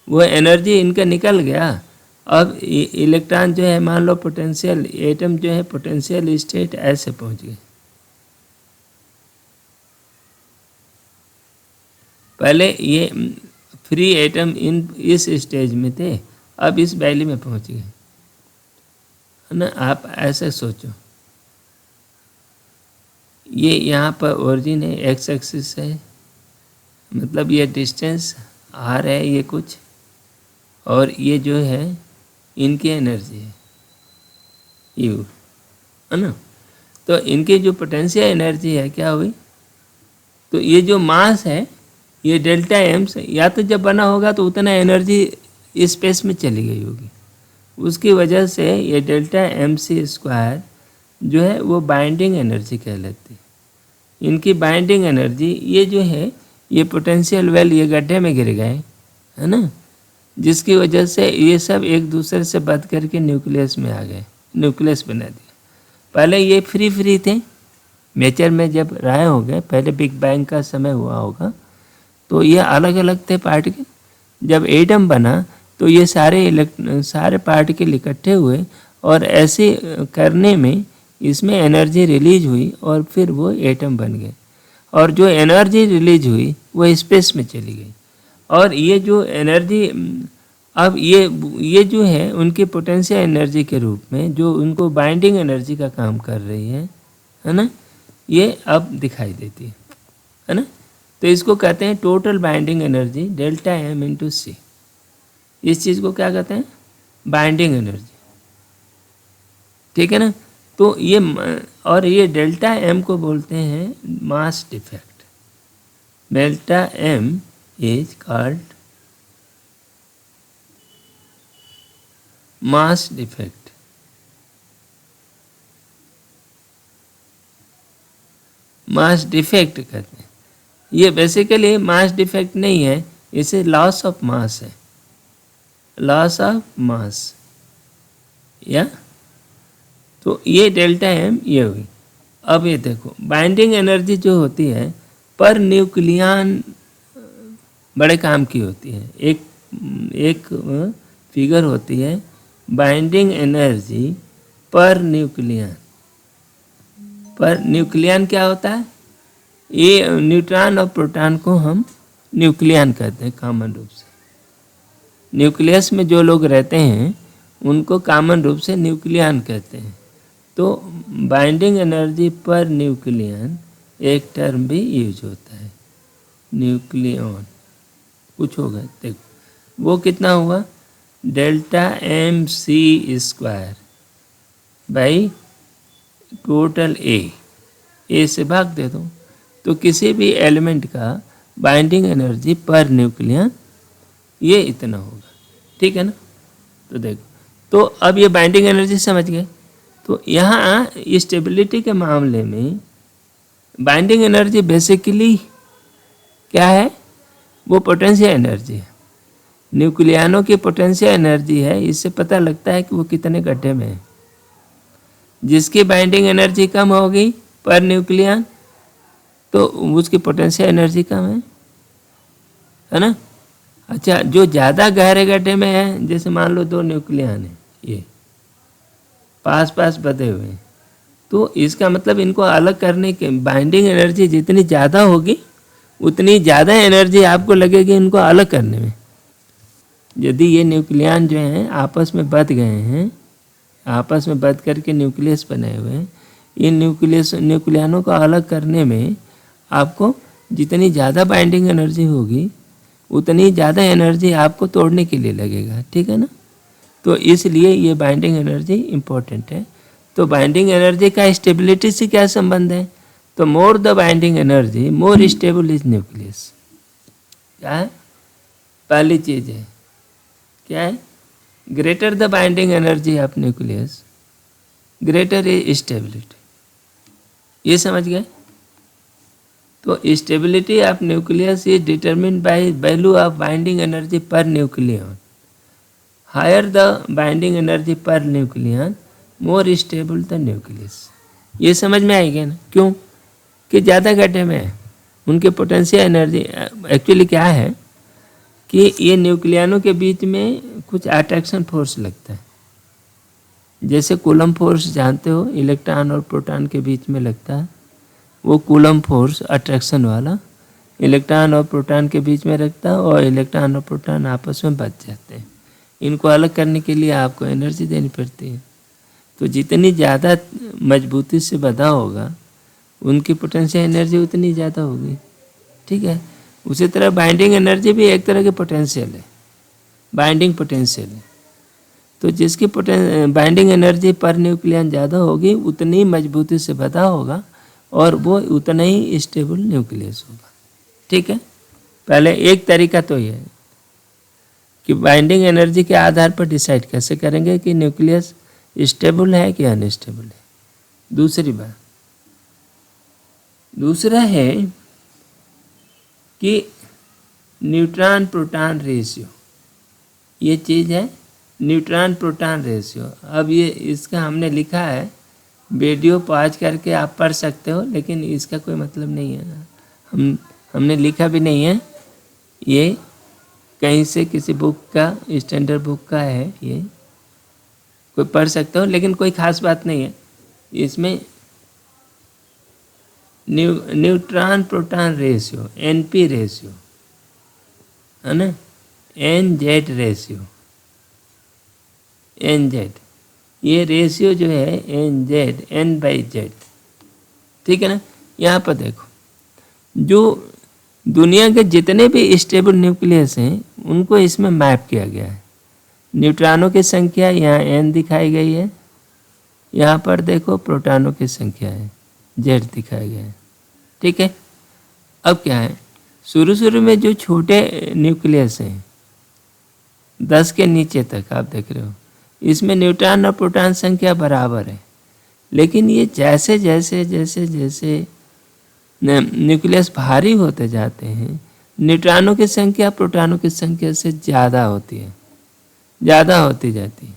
वो एनर्जी इनका निकल गया। अब इलेक्ट्रॉन जो है मान लो पोटेंशियल, एटम जो है पोटेंशियल स्टेट ऐसे पहुंच गए। पहले ये फ्री एटम इस स्टेज में थे, अब इस वैल्यू में पहुंच गए, है ना। आप ऐसे सोचो, ये यहाँ पर ओरिजिन है, एक्स एक्सिस है, मतलब ये डिस्टेंस आर है ये कुछ, और ये जो है इनकी एनर्जी है यू, है ना। तो इनकी जो पोटेंशियल एनर्जी है क्या हुई, तो ये जो मास है ये डेल्टा M से या तो जब बना होगा तो उतना एनर्जी स्पेस में चली गई होगी, उसकी वजह से ये डेल्टा MC स्क्वायर जो है वो बाइंडिंग एनर्जी कहलाती है। इनकी बाइंडिंग एनर्जी ये जो है ये पोटेंशियल वेल ये गड्ढे में गिर गए, है ना, जिसकी वजह से ये सब एक दूसरे से बंध करके न्यूक्लियस में आ गए, न्यूक्लियस बना दिया। पहले ये फ्री थे, नेचर में जब रहे होंगे, पहले बिग बैंग का समय हुआ होगा, तो ये अलग अलग थे पार्टिकल। जब एटम बना तो ये सारे पार्टिकल इकट्ठे हुए और ऐसे करने में इसमें एनर्जी रिलीज हुई और फिर वो एटम बन गए, और जो एनर्जी रिलीज हुई वो स्पेस में चली गई। और ये जो एनर्जी अब ये जो है उनकी पोटेंशियल एनर्जी के रूप में जो उनको बाइंडिंग एनर्जी का काम कर रही है ना, ये अब दिखाई देती है ना। तो इसको कहते हैं total binding energy delta M into c. इस चीज़ को क्या कहते हैं, बाइंडिंग एनर्जी, ठीक है ना। तो ये और ये डेल्टा M को बोलते हैं mass defect. Delta M is called mass defect. Mass defect कहते हैं। ये बेसिकली मास डिफेक्ट नहीं है, इसे लॉस ऑफ मास है, लॉस ऑफ मास, या तो ये डेल्टा M ये हुई। अब ये देखो बाइंडिंग एनर्जी जो होती है पर न्यूक्लियन बड़े काम की होती है। एक फिगर होती है binding energy per nucleon. Per nucleon क्या होता है, ये न्यूट्रॉन और प्रोटॉन को हम न्यूक्लियन कहते हैं कॉमन रूप से। न्यूक्लियस में जो लोग रहते हैं उनको कॉमन रूप से न्यूक्लियन कहते हैं। तो बाइंडिंग एनर्जी पर न्यूक्लियन एक टर्म भी यूज होता है, न्यूक्लियन कुछ होगा, देखो वो कितना हुआ, delta MC square by total A से भाग दे दो, तो किसी भी एलिमेंट का बाइंडिंग एनर्जी पर न्यूक्लियन ये इतना होगा, ठीक है ना। तो देखो, तो अब ये बाइंडिंग एनर्जी समझ गए। तो यहाँ स्टेबिलिटी के मामले में बाइंडिंग एनर्जी बेसिकली क्या है, वो पोटेंशियल एनर्जी है। न्यूक्लियनों की पोटेंशियल एनर्जी है, इससे पता लगता है कि वो कितने गड्ढे में है। जिसकी बाइंडिंग एनर्जी कम होगी पर न्यूक्लियन, तो उसकी पोटेंशियल एनर्जी कम है ना। अच्छा, जो ज़्यादा गहरे गड्ढे में है, जैसे मान लो 2 न्यूक्लियन है, ये पास पास बंधे हुए हैं, तो इसका मतलब इनको अलग करने के बाइंडिंग एनर्जी जितनी ज़्यादा होगी उतनी ज़्यादा एनर्जी आपको लगेगी इनको अलग करने में। यदि ये न्यूक्लियन जो हैं आपस में बंध गए हैं, आपस में बंध करके न्यूक्लियस बने हुए हैं, इन न्यूक्लियनों को अलग करने में आपको जितनी ज़्यादा बाइंडिंग एनर्जी होगी उतनी ज़्यादा एनर्जी आपको तोड़ने के लिए लगेगा, ठीक है ना। तो इसलिए ये बाइंडिंग एनर्जी इम्पोर्टेंट है। तो बाइंडिंग एनर्जी का स्टेबिलिटी से क्या संबंध है, तो more the binding energy more stable is nucleus. क्या है, पहली चीज़ है क्या है, greater the binding energy of nucleus greater is stability. ये समझ गए। तो stability of nucleus is determined by value of binding energy पर nucleon. Higher the binding energy पर nucleon more stable the nucleus. ये समझ में आएगा ना, क्यों कि ज़्यादा गड्ढे में है, उनके पोटेंशियल एनर्जी। एक्चुअली क्या है कि ये न्यूक्लियनों के बीच में कुछ अट्रैक्शन फोर्स लगता है। जैसे कूलम फोर्स जानते हो, इलेक्ट्रॉन और प्रोटॉन के बीच में लगता है, वो कूलम फोर्स अट्रैक्शन वाला इलेक्ट्रॉन और प्रोटॉन के बीच में रखता है, और इलेक्ट्रॉन और प्रोटॉन आपस में बच जाते हैं। इनको अलग करने के लिए आपको एनर्जी देनी पड़ती है। तो जितनी ज़्यादा मजबूती से बंधा होगा उनकी पोटेंशियल एनर्जी उतनी ज़्यादा होगी, ठीक है। उसी तरह बाइंडिंग एनर्जी भी एक तरह की पोटेंशियल है, बाइंडिंग पोटेंशियल है। तो जिसकी बाइंडिंग एनर्जी पर न्यूक्लियन ज़्यादा होगी उतनी मजबूती से बंधा होगा और वो उतना ही स्टेबल न्यूक्लियस होगा, ठीक है। पहले एक तरीका तो ये है कि बाइंडिंग एनर्जी के आधार पर डिसाइड कैसे करेंगे कि न्यूक्लियस स्टेबल है कि अनस्टेबल है। दूसरी बात, दूसरा है कि न्यूट्रॉन प्रोटॉन रेशियो, ये चीज़ है न्यूट्रॉन प्रोटॉन रेशियो। अब ये इसका हमने लिखा है, वीडियो पॉज करके आप पढ़ सकते हो, लेकिन इसका कोई मतलब नहीं है, हमने लिखा भी नहीं है, ये कहीं से किसी बुक का, स्टैंडर्ड बुक का है, ये कोई पढ़ सकते हो, लेकिन कोई ख़ास बात नहीं है इसमें। Neutron proton ratio, NP ratio है ना, NZ रेशियो, NZ, ये रेशियो जो है NZ, N/Z, ठीक है ना। यहाँ पर देखो, जो दुनिया के जितने भी स्टेबल न्यूक्लियस हैं उनको इसमें मैप किया गया है। न्यूट्रॉनों की संख्या यहाँ N दिखाई गई है, यहाँ पर देखो प्रोटॉनों की संख्या है Z दिखाया गया है, ठीक है। अब क्या है, शुरू में जो छोटे न्यूक्लियस हैं 10 के नीचे तक आप देख रहे हो, इसमें न्यूट्रॉन और प्रोटॉन संख्या बराबर है। लेकिन ये जैसे जैसे जैसे जैसे न्यूक्लियस भारी होते जाते हैं, न्यूट्रॉनों की संख्या प्रोटॉनों की संख्या से ज़्यादा होती है, ज़्यादा होती जाती है।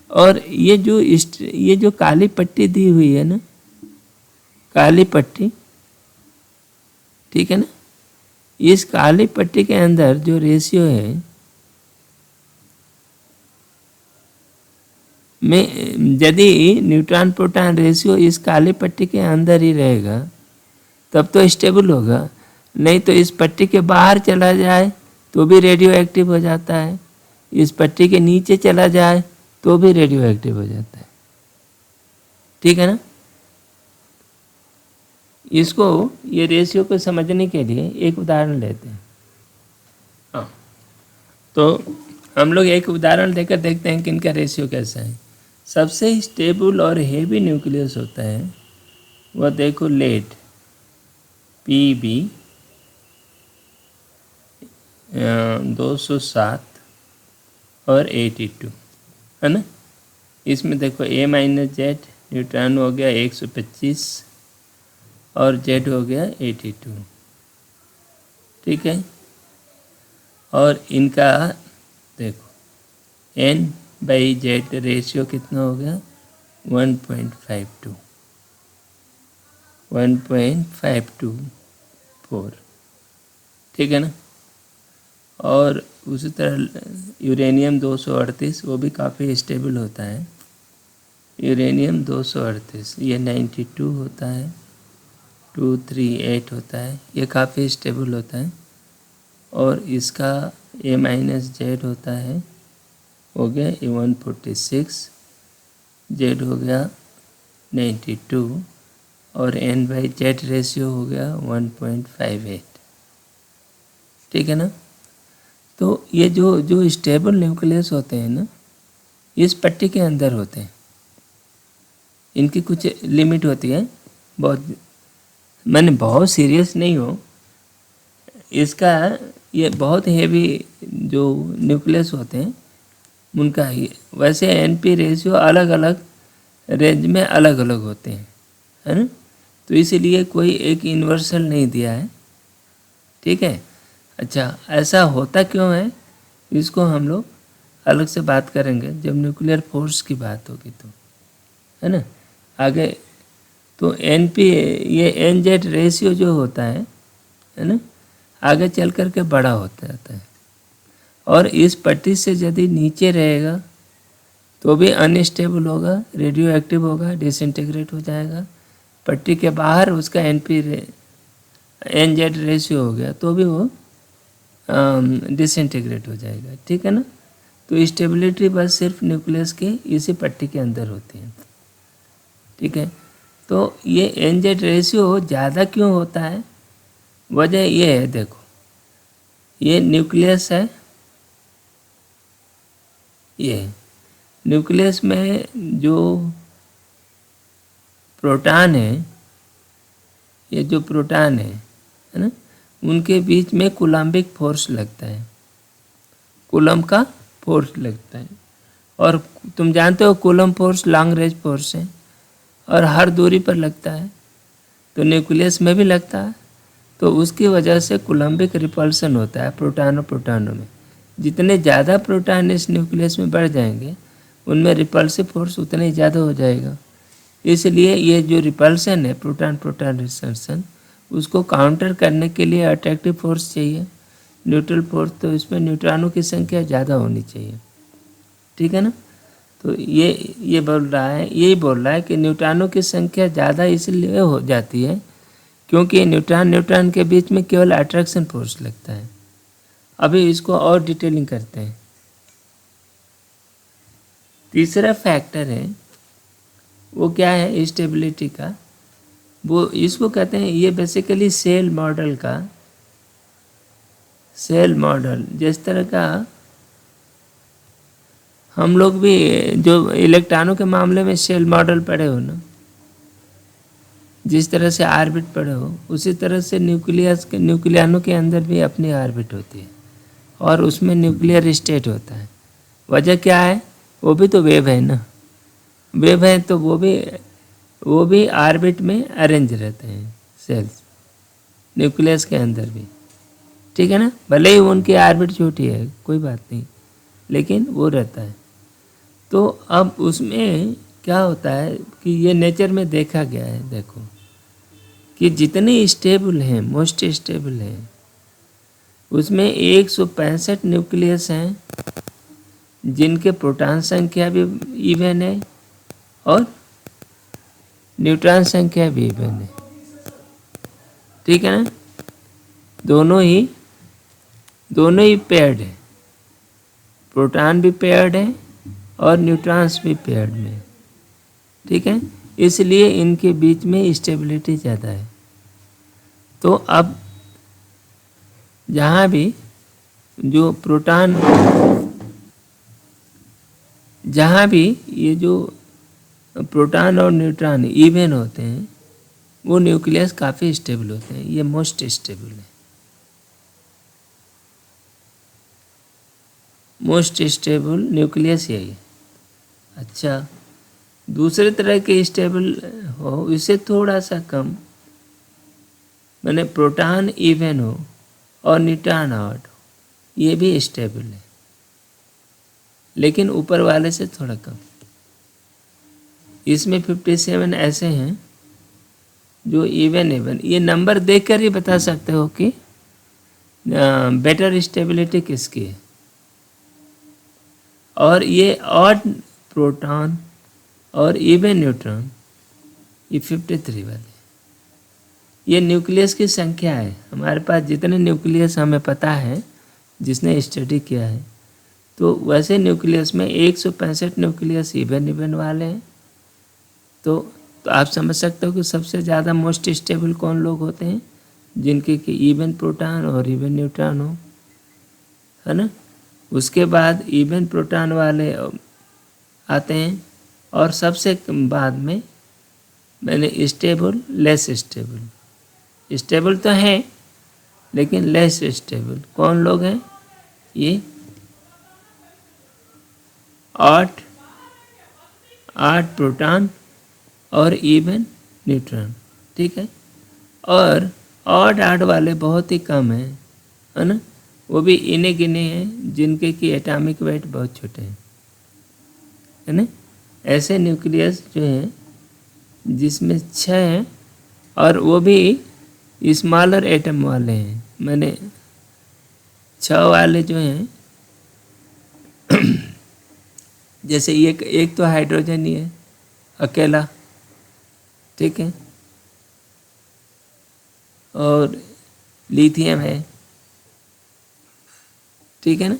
और ये जो काली पट्टी दी हुई है ना, काली पट्टी, ठीक है ना, इस काली पट्टी के अंदर जो रेशियो है में, यदि न्यूट्रॉन प्रोटॉन रेशियो इस काली पट्टी के अंदर ही रहेगा तब तो स्टेबल होगा, नहीं तो इस पट्टी के बाहर चला जाए तो भी रेडियो एक्टिव हो जाता है, इस पट्टी के नीचे चला जाए तो भी रेडियो एक्टिव हो जाता है, ठीक है ना। इसको, ये रेशियो को समझने के लिए एक उदाहरण लेते हैं। तो हम लोग एक उदाहरण लेकर देखते हैं कि इनका रेशियो कैसा है। सबसे स्टेबल और हेवी न्यूक्लियस होता है वह देखो लेड, Pb 207 और 82 है ना। इसमें देखो A-Z न्यूट्रॉन हो गया 125 और Z हो गया 82, ठीक है। और इनका देखो N/Z रेशियो कितना हो गया 1.52 1.524, ठीक है ना। और उसी तरह यूरेनियम 238 वो भी काफ़ी स्टेबल होता है। यूरेनियम 238 ये 92 होता है, 238 होता है, ये काफ़ी स्टेबल होता है। और इसका A-Z होता है, हो गया 146, Z हो गया 92 और N/Z रेशियो हो गया 1.58, ठीक है ना। तो ये जो स्टेबल न्यूक्लियस होते हैं ना, इस पट्टी के अंदर होते हैं। इनकी कुछ लिमिट होती है, बहुत सीरियस नहीं हो। इसका ये बहुत हेवी जो न्यूक्लियस होते हैं उनका ही, वैसे NP रेशियो अलग अलग रेंज में अलग अलग होते हैं, है ना। तो इसीलिए कोई एक यूनिवर्सल नहीं दिया है, ठीक है। अच्छा, ऐसा होता क्यों है इसको हम लोग अलग से बात करेंगे जब न्यूक्लियर फोर्स की बात होगी तो, है ना, आगे। तो NP ये NZ रेशियो जो होता है ना, आगे चल कर के बड़ा होता जाता है। और इस पट्टी से यदि नीचे रहेगा तो भी अनस्टेबल होगा, रेडियो एक्टिव होगा, डिसइंटीग्रेट हो जाएगा। पट्टी के बाहर उसका NZ रेशियो हो गया तो भी वो डिसइंटीग्रेट हो जाएगा, ठीक है ना। तो स्टेबिलिटी बस सिर्फ न्यूक्लियस के इसी पट्टी के अंदर होती है, ठीक है। तो ये NZ रेशियो ज़्यादा क्यों होता है, वजह ये है, देखो ये न्यूक्लियस है, ये न्यूक्लियस में जो प्रोटॉन है, ये जो प्रोटॉन है ना, उनके बीच में कूलम्बिक फोर्स लगता है, कूलम का फोर्स लगता है। और तुम जानते हो coulomb force long range force है और हर दूरी पर लगता है, तो न्यूक्लियस में भी लगता है। तो उसकी वजह से कूलम्बिक रिपल्सन होता है प्रोटॉन और प्रोटॉनों में। जितने ज़्यादा प्रोटॉन इस न्यूक्लियस में बढ़ जाएंगे उनमें रिपल्सिव फोर्स उतना ही ज़्यादा हो जाएगा। इसलिए ये जो रिपल्सन है प्रोटॉन प्रोटॉन रिपल्सन, उसको काउंटर करने के लिए अट्रैक्टिव फोर्स चाहिए, न्यूट्रल फोर्स। तो इसमें न्यूट्रॉनों की संख्या ज़्यादा होनी चाहिए, ठीक है ना। तो ये बोल रहा है, यही बोल रहा है कि न्यूट्रॉनों की संख्या ज़्यादा इसलिए हो जाती है क्योंकि न्यूट्रॉन के बीच में केवल अट्रैक्शन फोर्स लगता है। अभी इसको और डिटेलिंग करते हैं। तीसरा फैक्टर है वो क्या है स्टेबिलिटी का, वो इसको कहते हैं, ये बेसिकली सेल मॉडल का, सेल मॉडल जिस तरह का हम लोग भी जो इलेक्ट्रॉनों के मामले में सेल मॉडल पढ़े हो ना, जिस तरह से ऑर्बिट पढ़े हो, उसी तरह से न्यूक्लियनों के अंदर भी अपनी ऑर्बिट होती है और उसमें न्यूक्लियर स्टेट होता है। वजह क्या है, वो भी तो वेव है ना, वेव है तो वो भी ऑर्बिट में अरेंज रहते हैं सेल्स, न्यूक्लियस के अंदर भी, ठीक है ना। भले ही उनकी ऑर्बिट छोटी है कोई बात नहीं, लेकिन वो रहता है। तो अब उसमें क्या होता है कि ये नेचर में देखा गया है, देखो कि जितने स्टेबल हैं, मोस्ट स्टेबल हैं, उसमें 165 न्यूक्लियस हैं जिनके प्रोटॉन संख्या भी इवन है और न्यूट्रॉन संख्या भी इवन है, ठीक है ना। दोनों ही पेयर्ड है, प्रोटॉन भी पेयर्ड है और न्यूट्रॉन्स भी पेयर्ड में, ठीक है। इसलिए इनके बीच में स्टेबिलिटी ज़्यादा है। तो अब जहाँ भी जो प्रोटॉन, जहाँ भी ये जो प्रोटॉन और न्यूट्रॉन इवन होते हैं वो न्यूक्लियस काफ़ी स्टेबल होते हैं, ये मोस्ट स्टेबल है, मोस्ट स्टेबल न्यूक्लियस यही है। अच्छा, दूसरे तरह के स्टेबल हो इससे थोड़ा सा कम, माने प्रोटॉन इवन हो और न्यूट्रॉन ऑड, ये भी स्टेबल है, लेकिन ऊपर वाले से थोड़ा कम। इसमें 57 ऐसे हैं जो इवन ये नंबर देखकर ही बता सकते हो कि बेटर स्टेबिलिटी किसकी है। और ये ऑड प्रोटॉन और इवन न्यूट्रॉन, ये 53 वाले, ये न्यूक्लियस की संख्या है। हमारे पास जितने न्यूक्लियस हमें पता है, जिसने स्टडी किया है, तो वैसे न्यूक्लियस में 165 न्यूक्लियस इवन वाले हैं। तो आप समझ सकते हो कि सबसे ज़्यादा मोस्ट स्टेबल कौन लोग होते हैं, जिनके कि इवन प्रोटॉन और इवन न्यूट्रॉन हो, है ना। उसके बाद इवन प्रोटॉन वाले आते हैं, और सबसे बाद में मैंने स्टेबल, लेस स्टेबल। स्टेबल तो है लेकिन लेस स्टेबल कौन लोग हैं, ये 8 प्रोटॉन और इवन न्यूट्रॉन, ठीक है। और ऑड वाले बहुत ही कम हैं, है ना, वो भी इन्हें गिने हैं जिनके की एटॉमिक वेट बहुत छोटे हैं, है ना। ऐसे न्यूक्लियस जो हैं जिसमें 6 हैं, और वो भी स्मॉलर एटम वाले हैं। मैंने 6 वाले जो हैं जैसे एक तो हाइड्रोजन ही है अकेला, ठीक है, और लिथियम है, ठीक है ना।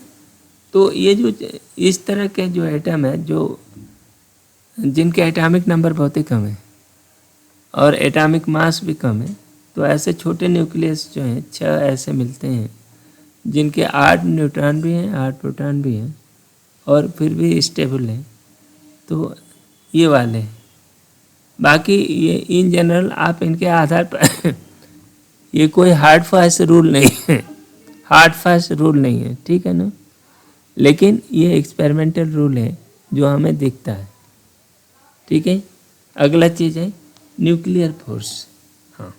तो ये जो इस तरह के जो एटम है, जो जिनके एटॉमिक नंबर बहुत ही कम है और एटॉमिक मास भी कम है, तो ऐसे छोटे न्यूक्लियस जो हैं 6 ऐसे मिलते हैं जिनके 8 न्यूट्रॉन भी हैं, 8 प्रोटॉन भी हैं, और फिर भी स्टेबल हैं। तो ये वाले हैं। बाकी ये इन जनरल आप इनके आधार पर ये कोई हार्ड फास्ट रूल नहीं है, हार्ड फास्ट रूल नहीं है, ठीक है ना। लेकिन ये एक्सपेरिमेंटल रूल है जो हमें दिखता है, ठीक है। अगला चीज़ है न्यूक्लियर फोर्स। हाँ,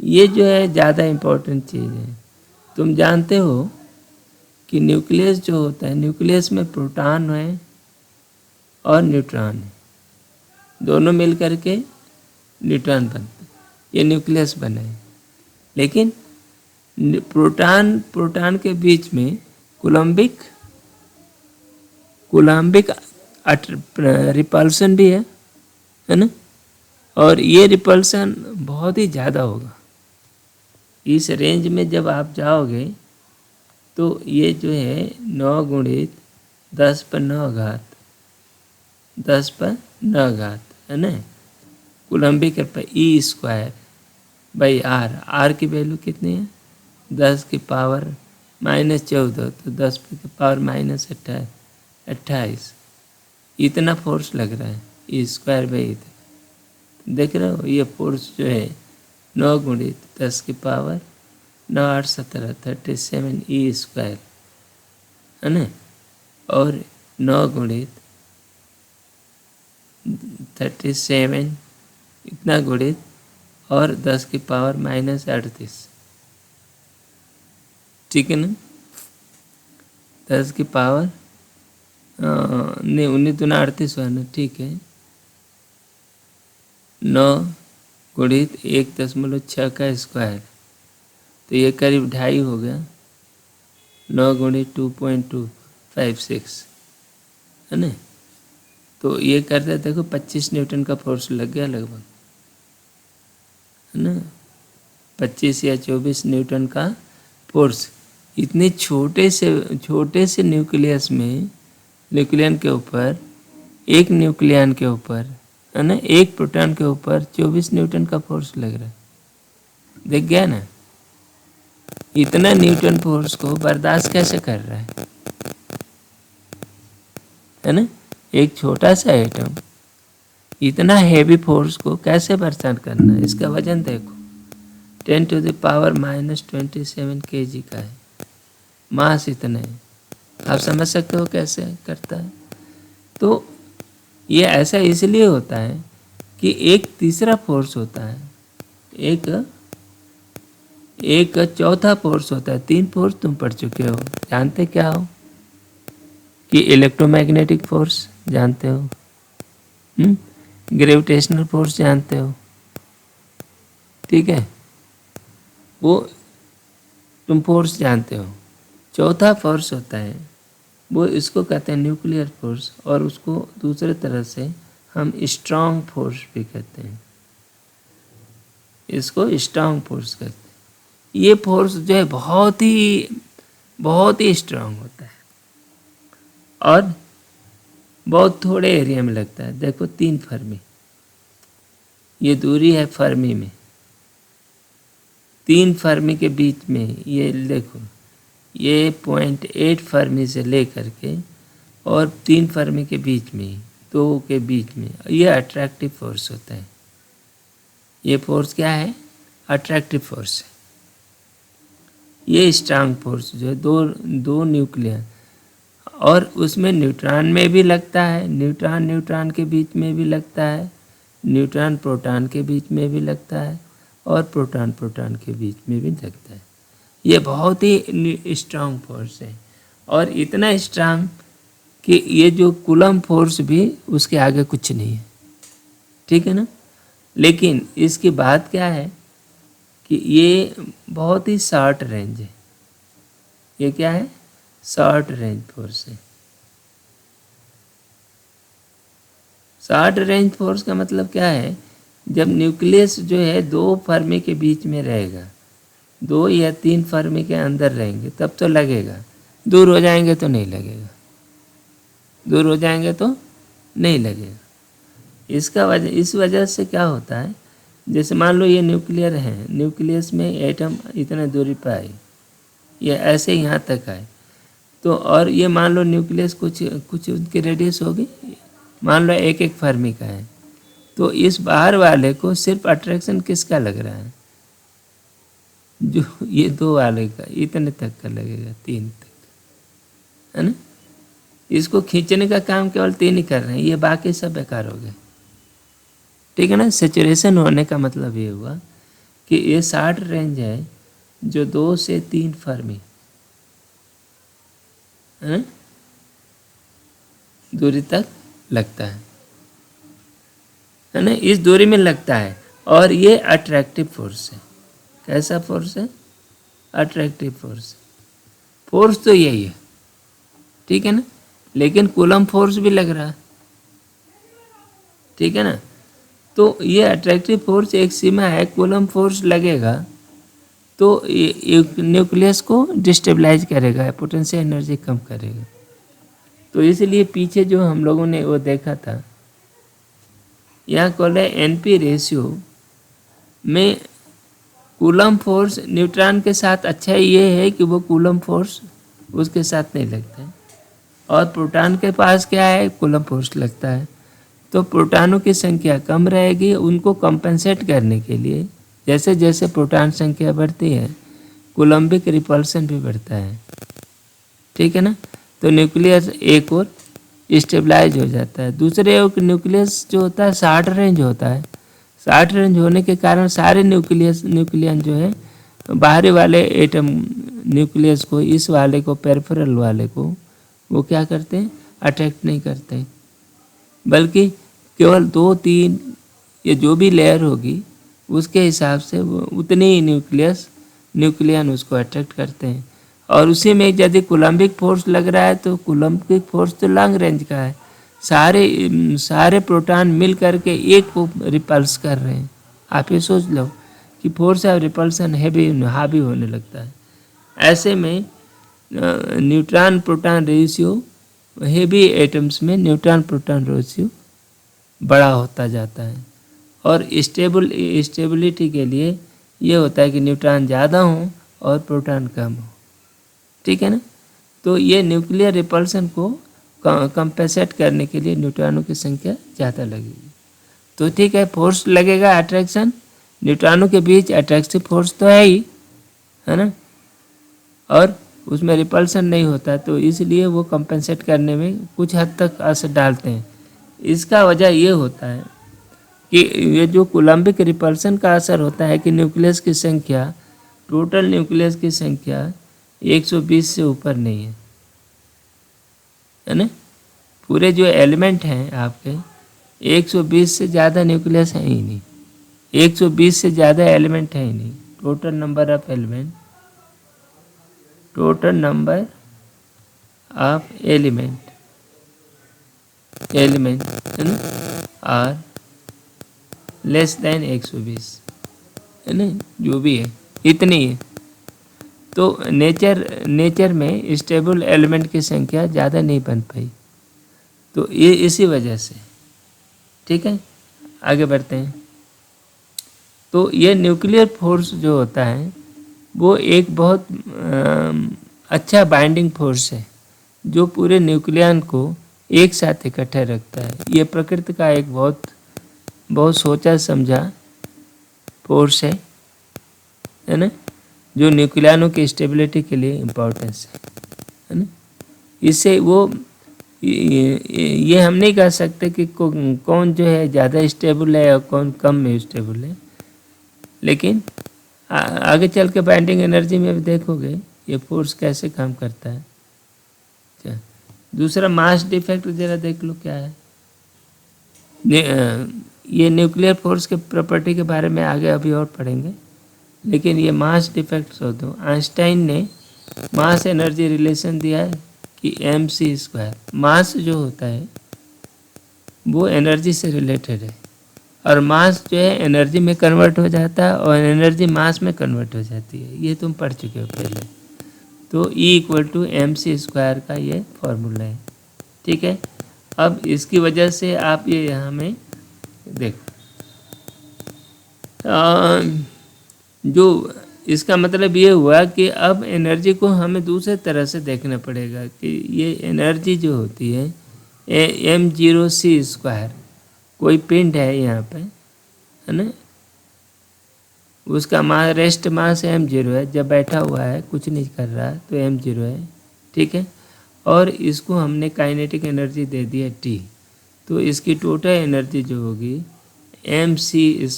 ये जो है ज़्यादा इम्पोर्टेंट चीज़ है। तुम जानते हो कि न्यूक्लियस जो होता है, न्यूक्लियस में प्रोटॉन है और न्यूट्रॉन है, दोनों मिल करके न्यूट्रॉन बनते, ये न्यूक्लियस बना है। लेकिन प्रोटॉन के बीच में कूलम्बिक रिपल्सन भी है ना। और ये रिपल्सन बहुत ही ज़्यादा होगा। इस रेंज में जब आप जाओगे तो ये जो है 9 गुणित 10⁹, है ना, coulombic e square by r की वैल्यू कितनी है, 10 की पावर -14, तो 10 की पावर -28, इतना फोर्स लग रहा है ई स्क्वायर बाई इतना। देख रहे हो, ये फोर्स जो है 9 गुणित 10 की पावर 9 8 17 37 ई स्क्वायर, है ना, और 9 गुणित 37 इतना गुणित और 10 की पावर -38, ठीक है ना। 10 की पावर नहीं 19 दूना 38 हुआ ना, ठीक है। 9 गुणित 1.6 का स्क्वायर, तो ये करीब 2.5 हो गया। 9 गुणित 2.256, है ना। तो ये करते देखो 25 न्यूटन का फोर्स लग गया लगभग, है ना, 25 या 24 न्यूटन का फोर्स इतने छोटे से न्यूक्लियस में, न्यूक्लियन के ऊपर, एक न्यूक्लियन के ऊपर, है ना, एक प्रोटॉन के ऊपर 24 न्यूटन का फोर्स लग रहा है। देख गया ना, इतना न्यूटन फोर्स को बर्दाश्त कैसे कर रहा है ना। एक छोटा सा एटम इतना हैवी फोर्स को कैसे बर्दाश्त करना है। इसका वजन देखो 10⁻⁻27 kg का है, मास इतना है। आप समझ सकते हो कैसे करता है। तो ये ऐसा इसलिए होता है कि एक तीसरा फोर्स होता है, एक चौथा फोर्स होता है। 3 फोर्स तुम पढ़ चुके हो, जानते क्या हो कि इलेक्ट्रोमैग्नेटिक फोर्स जानते हो, ग्रेविटेशनल फोर्स जानते हो, ठीक है, वो तुम फोर्स जानते हो। चौथा फोर्स होता है वो, इसको कहते हैं न्यूक्लियर फोर्स, और उसको दूसरे तरह से हम स्ट्रांग फोर्स भी कहते हैं, इसको स्ट्रांग फोर्स कहते हैं। ये फोर्स जो है बहुत ही स्ट्रांग होता है और बहुत थोड़े एरिया में लगता है। देखो 3 फर्मी, ये दूरी है फर्मी में, 3 फर्मी के बीच में, ये देखो ये 0.8 फर्मी से लेकर के और 3 फर्मी के बीच में, 2 के बीच में, ये अट्रैक्टिव फोर्स होता है। ये फोर्स क्या है? अट्रैक्टिव फोर्स है। ये स्ट्रांग फोर्स जो है दो न्यूक्लियस, और उसमें न्यूट्रॉन में भी लगता है, न्यूट्रॉन न्यूट्रॉन के बीच में भी लगता है, न्यूट्रॉन प्रोटॉन के बीच में भी लगता है, और प्रोटॉन प्रोटॉन के बीच में भी लगता है। ये बहुत ही स्ट्रांग फोर्स है, और इतना स्ट्रांग कि ये जो कूलम फोर्स भी उसके आगे कुछ नहीं है, ठीक है ना। लेकिन इसकी बात क्या है कि ये बहुत ही शॉर्ट रेंज है। ये क्या है? शॉर्ट रेंज फोर्स है। शॉर्ट रेंज फोर्स का मतलब क्या है? जब न्यूक्लियस जो है 2 फर्मी के बीच में रहेगा, 2 या 3 फर्मी के अंदर रहेंगे तब तो लगेगा, दूर हो जाएंगे तो नहीं लगेगा, दूर हो जाएंगे तो नहीं लगेगा। इस वजह से क्या होता है, जैसे मान लो ये न्यूक्लियर है, न्यूक्लियस में एटम इतने दूरी पर आए, ये ऐसे यहाँ तक आए, तो और ये मान लो न्यूक्लियस कुछ उनकी रेडियस होगी, मान लो 1 फर्मी का है, तो इस बाहर वाले को सिर्फ अट्रैक्शन किसका लग रहा है? जो ये 2 वाले का, इतने तक का लगेगा, 3 तक, है ना। इसको खींचने का काम केवल 3 ही कर रहे हैं, ये बाकी सब बेकार हो गए, ठीक है ना। सेचुरेशन होने का मतलब ये हुआ कि ये 60 रेंज है जो 2 से 3 फर्मी, है ना, दूरी तक लगता है ना, इस दूरी में लगता है। और ये अट्रैक्टिव फोर्स है। कैसा फोर्स है? Attractive force. फोर्स तो यही है, ठीक है ना, लेकिन कूलम फोर्स भी लग रहा है, ठीक है ना। तो ये अट्रैक्टिव फोर्स एक सीमा है, कूलम फोर्स लगेगा तो ये न्यूक्लियस को डिस्टेबलाइज करेगा, पोटेंशियल एनर्जी कम करेगा। तो इसलिए पीछे जो हम लोगों ने वो देखा था, यहाँ कॉल है NP रेशियो में कूलम फोर्स न्यूट्रॉन के साथ अच्छा ये है कि वो कूलम फोर्स उसके साथ नहीं लगता है, और प्रोटॉन के पास क्या है? कूलम फोर्स लगता है। तो प्रोटॉनों की संख्या कम रहेगी, उनको कंपेंसेट करने के लिए जैसे जैसे प्रोटॉन संख्या बढ़ती है कूलम्बिक रिपल्सन भी बढ़ता है, ठीक है ना। तो न्यूक्लियस एक और स्टेबलाइज हो जाता है। दूसरे न्यूक्लियस जो होता है 60 रेंज होता है। 60 रेंज होने के कारण सारे न्यूक्लियन जो है बाहरी वाले एटम न्यूक्लियस को, इस वाले को, पेरिफेरल वाले को, वो क्या करते हैं? अट्रैक्ट नहीं करते, बल्कि केवल 2-3 ये जो भी लेयर होगी उसके हिसाब से वो उतने ही न्यूक्लियन उसको अट्रैक्ट करते हैं। और उसी में यदि कूलम्बिक फोर्स लग रहा है तो कूलम्बिक फोर्स तो लॉन्ग रेंज का है, सारे प्रोटॉन मिल करके एक को रिपल्स कर रहे हैं। आप ये सोच लो कि फोर्स ऑफ रिपल्सन हावी होने लगता है। ऐसे में neutron proton ratio, heavy atoms में न्यूट्रॉन प्रोटॉन रेशियो बड़ा होता जाता है। और स्टेबिलिटी के लिए ये होता है कि न्यूट्रॉन ज़्यादा हो और प्रोटॉन कम हो, ठीक है ना। तो ये न्यूक्लियर रिपल्सन को कंपेंसेट करने के लिए न्यूट्रॉनों की संख्या ज़्यादा लगेगी। तो ठीक है, फोर्स लगेगा अट्रैक्शन, न्यूट्रॉनों के बीच अट्रैक्टिव फोर्स तो है ही, है ना, और उसमें रिपल्सन नहीं होता, तो इसलिए वो कंपेंसेट करने में कुछ हद तक असर डालते हैं। इसका वजह ये होता है कि ये जो कूलम्बिक रिपल्सन का असर होता है कि न्यूक्लियस की संख्या टोटल न्यूक्लियस की संख्या 120 से ऊपर नहीं है ना। पूरे जो एलिमेंट हैं आपके 120 से ज़्यादा न्यूक्लियस है ही नहीं, 120 से ज़्यादा एलिमेंट है ही नहीं। Total number of element, total number of element है ना आर लेस देन 120 है ना, जो भी है इतनी है। तो नेचर में स्टेबल एलिमेंट की संख्या ज़्यादा नहीं बन पाई, तो ये इसी वजह से। ठीक है, आगे बढ़ते हैं। तो ये न्यूक्लियर फोर्स जो होता है वो एक बहुत अच्छा बाइंडिंग फोर्स है जो पूरे न्यूक्लियन को एक साथ इकट्ठे रखता है। ये प्रकृति का एक बहुत सोचा समझा फोर्स है ना, जो न्यूक्लियनों की स्टेबिलिटी के लिए इम्पोर्टेंस है ना। इससे वो ये हम नहीं कह सकते कि कौन जो है ज़्यादा स्टेबल है और कौन कम स्टेबल है, लेकिन आगे चल के बाइंडिंग एनर्जी में भी देखोगे ये फोर्स कैसे काम करता है। अच्छा, दूसरा मास डिफेक्ट ज़रा देख लो क्या है। ये न्यूक्लियर फोर्स के प्रॉपर्टी के बारे में आगे अभी और पढ़ेंगे, लेकिन ये मास डिफेक्ट हो दो। आइंस्टाइन ने मास एनर्जी रिलेशन दिया है कि mc²। मास जो होता है वो एनर्जी से रिलेटेड है, और मास जो है एनर्जी में कन्वर्ट हो जाता है और एनर्जी मास में कन्वर्ट हो जाती है। ये तुम पढ़ चुके हो पहले। तो E=mc² का ये फॉर्मूला है। ठीक है, अब इसकी वजह से आप ये यहाँ में देखो, जो इसका मतलब ये हुआ कि अब एनर्जी को हमें दूसरे तरह से देखना पड़ेगा कि ये एनर्जी जो होती है m0c², कोई पिंड है यहाँ पे है ना, उसका मास रेस्ट मास m0 है, जब बैठा हुआ है कुछ नहीं कर रहा तो m0 है। ठीक है, और इसको हमने काइनेटिक एनर्जी दे दी है T, तो इसकी टोटल एनर्जी जो होगी mc²,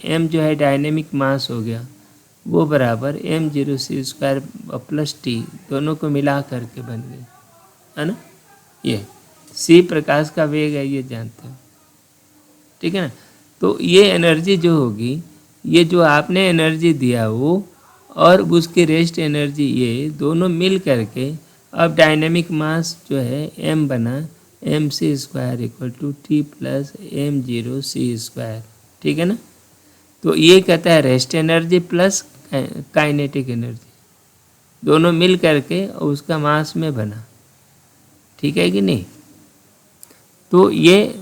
m जो है डायनेमिक मास हो गया, वो बराबर m0c² प्लस T, दोनों को मिला करके बन गई है ना। ये c प्रकाश का वेग है, ये जानते हो। ठीक है ना, तो ये एनर्जी जो होगी, ये जो आपने एनर्जी दिया वो और उसकी रेस्ट एनर्जी, ये दोनों मिल करके अब डायनेमिक मास जो है m बना mc² = T + m0c²। ठीक है ना, तो ये कहता है rest energy plus kinetic energy, दोनों मिल करके उसका मास में बना। ठीक है कि नहीं। तो ये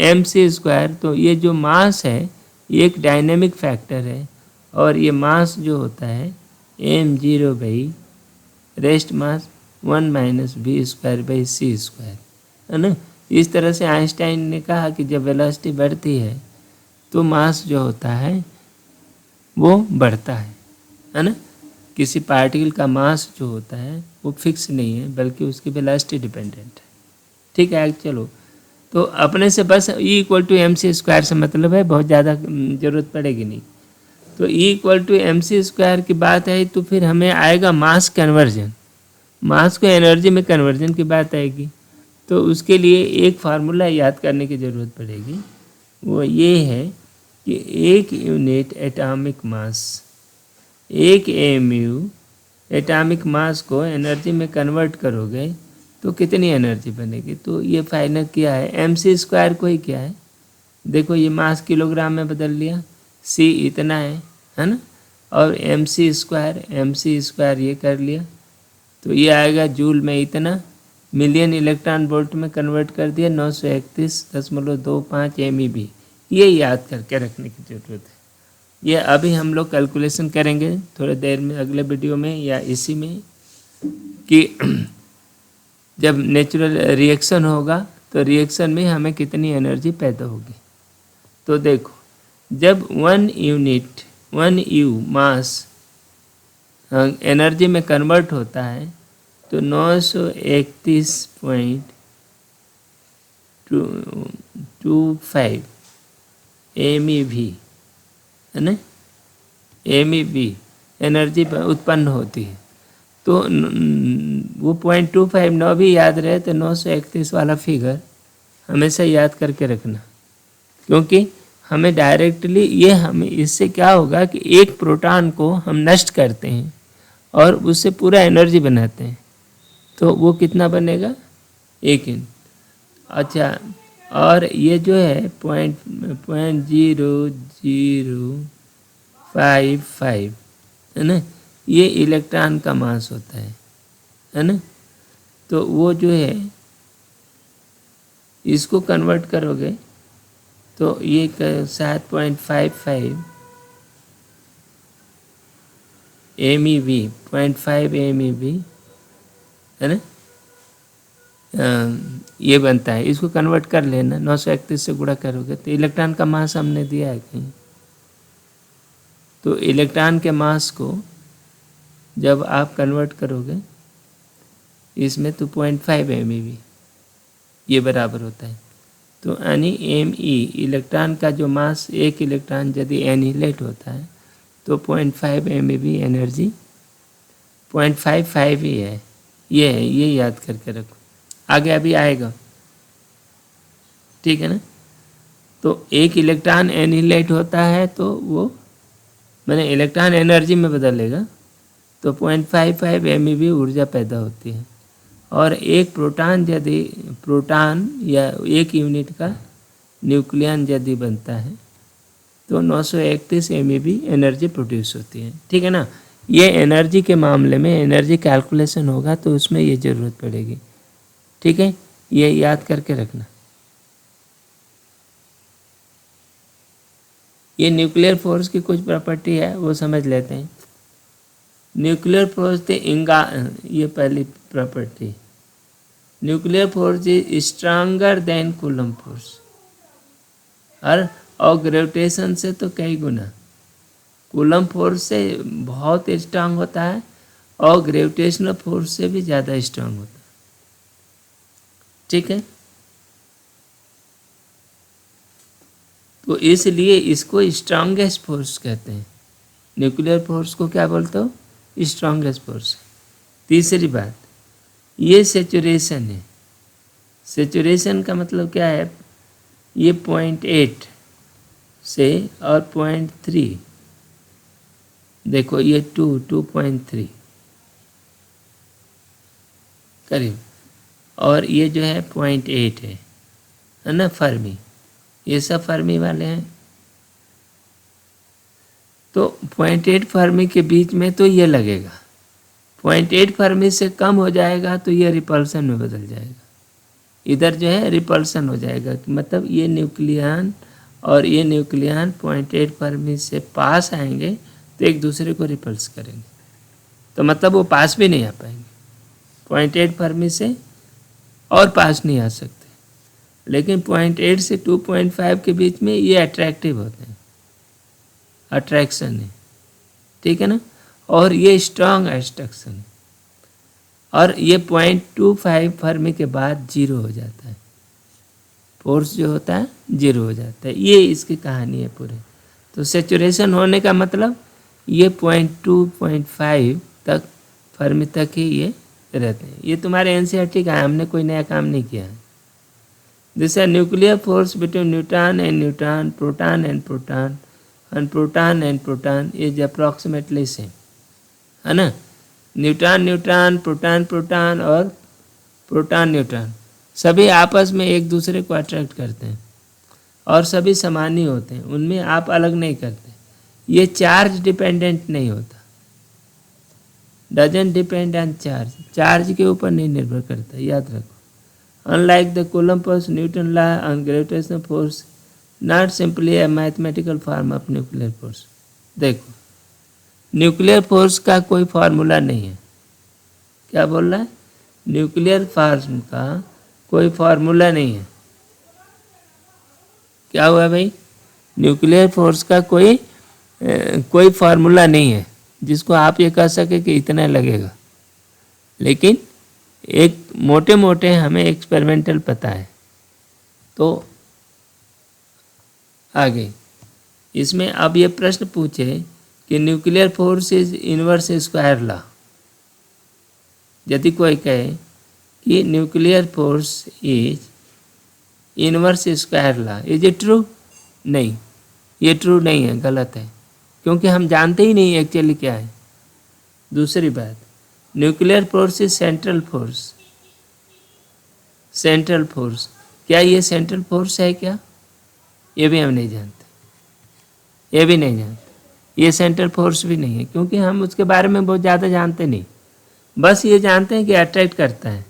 mc², तो ये जो मास है ये एक डायनेमिक फैक्टर है, और ये मास जो होता है m0 रेस्ट मास 1 - v²/c², है ना। इस तरह से आइंस्टाइन ने कहा कि जब वेलोसिटी बढ़ती है तो मास जो होता है वो बढ़ता है ना। किसी पार्टिकल का मास जो होता है वो फिक्स नहीं है, बल्कि उसकी वेलोसिटी डिपेंडेंट है। ठीक है, चलो, तो अपने से बस E=mc² से मतलब है, बहुत ज़्यादा ज़रूरत पड़ेगी नहीं। तो E=mc² की बात है तो फिर हमें आएगा मास कन्वर्जन, मास को एनर्जी में कन्वर्जन की बात आएगी। तो उसके लिए एक फार्मूला याद करने की ज़रूरत पड़ेगी, वो ये है कि एक यूनिट एटॉमिक मास, एक mu एटॉमिक मास को एनर्जी में कन्वर्ट करोगे तो कितनी एनर्जी बनेगी। तो ये फाइनल क्या है, mc² को ही क्या है, देखो ये मास किलोग्राम में बदल लिया, c इतना है ना, और mc² ये कर लिया, तो ये आएगा जूल में इतना, मिलियन इलेक्ट्रॉन वोल्ट में कन्वर्ट कर दिया 931.25 MeV। ये याद करके रखने की ज़रूरत है। ये अभी हम लोग कैलकुलेशन करेंगे थोड़ी देर में, अगले वीडियो में या इसी में, कि जब नेचुरल रिएक्शन होगा तो रिएक्शन में हमें कितनी एनर्जी पैदा होगी। तो देखो, जब 1 U मास एनर्जी में कन्वर्ट होता है तो 931.25 MeV है ना, MeV एनर्जी उत्पन्न होती है। तो वो 0.259 भी याद रहे तो 931 वाला फिगर हमेशा याद करके रखना, क्योंकि हमें डायरेक्टली ये हमें इससे क्या होगा कि एक प्रोटॉन को हम नष्ट करते हैं और उससे पूरा एनर्जी बनाते हैं, तो वो कितना बनेगा 1 इन। अच्छा, और ये जो है 0.0055 है ना, ये इलेक्ट्रॉन का मास होता है ना। तो वो जो है इसको कन्वर्ट करोगे तो ये 7.55 MEV, 0.5 MEV है ना, ये बनता है। इसको कन्वर्ट कर लेना, 931 से गुणा करोगे तो इलेक्ट्रॉन का मास हमने दिया है कहीं, तो इलेक्ट्रॉन के मास को जब आप कन्वर्ट करोगे इसमें तो 0.5 MEV ये बराबर होता है। तो यानी ME इलेक्ट्रॉन का जो मास, एक इलेक्ट्रॉन यदि एनिहिलेट होता है तो 0.5 MEV एनर्जी 0.55 ही है, ये याद करके रखो, आगे अभी आएगा, ठीक है ना। तो एक इलेक्ट्रॉन एनिहिलेट होता है तो वो मैंने इलेक्ट्रॉन एनर्जी में बदलेगा तो 0.55 MEV ऊर्जा पैदा होती है। और एक प्रोटॉन यदि प्रोटॉन या एक यूनिट का न्यूक्लियन यदि बनता है तो 931 MEV एनर्जी प्रोड्यूस होती है, ठीक है ना। ये एनर्जी के मामले में एनर्जी कैलकुलेशन होगा तो उसमें ये ज़रूरत पड़ेगी, ठीक है, ये याद करके रखना। ये न्यूक्लियर फोर्स की कुछ प्रॉपर्टी है वो समझ लेते हैं। न्यूक्लियर फोर्स थे ये पहली property, nuclear force is stronger then coulomb force, और ग्रेविटेशन से तो कई गुना, कूलम फोर्स से बहुत स्ट्रांग होता है और ग्रेविटेशनल फोर्स से भी ज़्यादा स्ट्रांग होता है, ठीक है। तो इसलिए इसको स्ट्रांगेस्ट फोर्स कहते हैं, न्यूक्लियर फोर्स को क्या बोलते हो, स्ट्रांगेस्ट फोर्स। तीसरी बात, ये सेचुरेशन है, सेचुरेशन का मतलब क्या है, ये 0.8 से और 0.3, देखो ये 2.3 करीब, और ये जो है 0.8 है ना फर्मी, ये सब फर्मी वाले हैं। तो 0.8 फर्मी के बीच में तो ये लगेगा, 0.8 फर्मी से कम हो जाएगा तो ये रिपल्सन में बदल जाएगा, इधर जो है रिपल्सन हो जाएगा, मतलब ये न्यूक्लियन और ये न्यूक्लियन 0.8 फर्मी से पास आएंगे तो एक दूसरे को रिपल्स करेंगे, तो मतलब वो पास भी नहीं आ पाएंगे, 0.8 फर्मी से और पास नहीं आ सकते, लेकिन 0.8 से 2.5 के बीच में ये अट्रैक्टिव होते हैं, अट्रैक्शन है, ठीक है ना। और ये स्ट्रॉन्ग एट्रैक्शन है, और ये 0.25 फर्मी के बाद जीरो हो जाता है, फोर्स जो होता है जीरो हो जाता है, ये इसकी कहानी है पूरे। तो सेचुरेशन होने का मतलब ये 0.2-0.5 तक फर्मी तक ही ये रहते हैं। ये तुम्हारे NCERT का है, हमने कोई नया काम नहीं किया है। This are nuclear force between neutron and neutron, proton and proton, and proton and proton is approximately same, है ना। न्यूट्रॉन न्यूट्रॉन, प्रोटॉन प्रोटॉन और प्रोटॉन न्यूट्रॉन सभी आपस में एक दूसरे को अट्रैक्ट करते हैं और सभी समान ही होते हैं, उनमें आप अलग नहीं करते। ये चार्ज डिपेंडेंट नहीं होता, doesn't depend on charge, charge के ऊपर नहीं निर्भर करता, याद रखो। Unlike the coulomb force, Newton law on gravitational force not simply A mathematical form of nuclear force. देखो न्यूक्लियर फोर्स का कोई फार्मूला नहीं है, क्या बोल रहा है, न्यूक्लियर फोर्स का कोई फार्मूला नहीं है। क्या हुआ भाई, न्यूक्लियर फोर्स का कोई फार्मूला नहीं है जिसको आप ये कह सके कि इतना लगेगा, लेकिन एक मोटे मोटे हमें एक्सपेरिमेंटल पता है। तो आगे इसमें अब ये प्रश्न पूछे कि nuclear force is inverse square law. यदि कोई कहे कि nuclear force is inverse square law, is it true? नहीं, ये ट्रू नहीं है, गलत है, क्योंकि हम जानते ही नहीं एक्चुअली क्या है। दूसरी बात, nuclear force is central force. Central force, क्या ये सेंट्रल फोर्स है क्या? ये भी हम नहीं जानते, ये भी नहीं जानते। ये सेंट्रल फोर्स भी नहीं है, क्योंकि हम उसके बारे में बहुत ज़्यादा जानते नहीं। बस ये जानते हैं कि अट्रैक्ट करता है,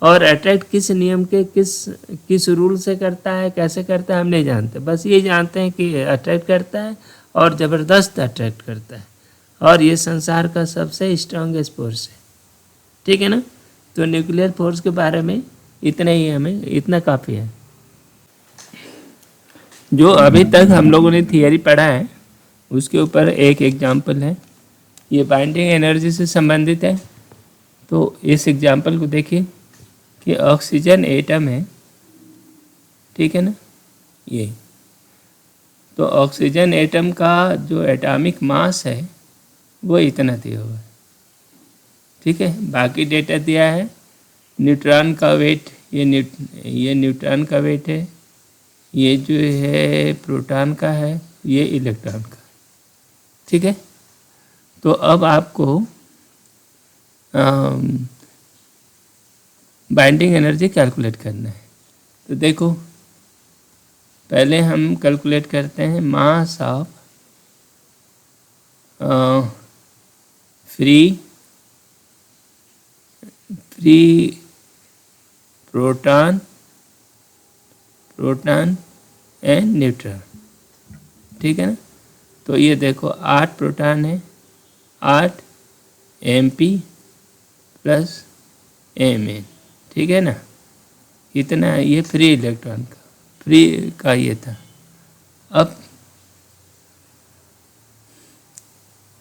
और अट्रैक्ट किस नियम के किस रूल से करता है, कैसे करता है, हम नहीं जानते। बस ये जानते हैं कि अट्रैक्ट करता है और ज़बरदस्त अट्रैक्ट करता है, और ये संसार का सबसे स्ट्रॉन्गेस्ट फोर्स है। ठीक है ना? तो न्यूक्लियर फोर्स के बारे में इतना ही, हमें इतना काफ़ी है। जो अभी तक हम लोगों ने थियरी पढ़ा है उसके ऊपर एक एग्जाम्पल है, ये बाइंडिंग एनर्जी से संबंधित है। तो इस एग्जाम्पल को देखिए कि ऑक्सीजन एटम है, ठीक है ना, ये तो ऑक्सीजन एटम का जो एटॉमिक मास है वो इतना दिया हुआ है, ठीक है। बाकी डेटा दिया है, न्यूट्रॉन का वेट, ये न्यूट्रॉन का वेट है, ये जो है प्रोटॉन का है, ये इलेक्ट्रॉन का, ठीक है। तो अब आपको बाइंडिंग एनर्जी कैलकुलेट करना है। तो देखो, पहले हम कैलकुलेट करते हैं mass of free proton and neutron, ठीक है ना। तो ये देखो 8 प्रोटॉन है, 8 Mp प्लस Mn, ठीक है ना, इतना ये फ्री इलेक्ट्रॉन का, फ्री का ये था। अब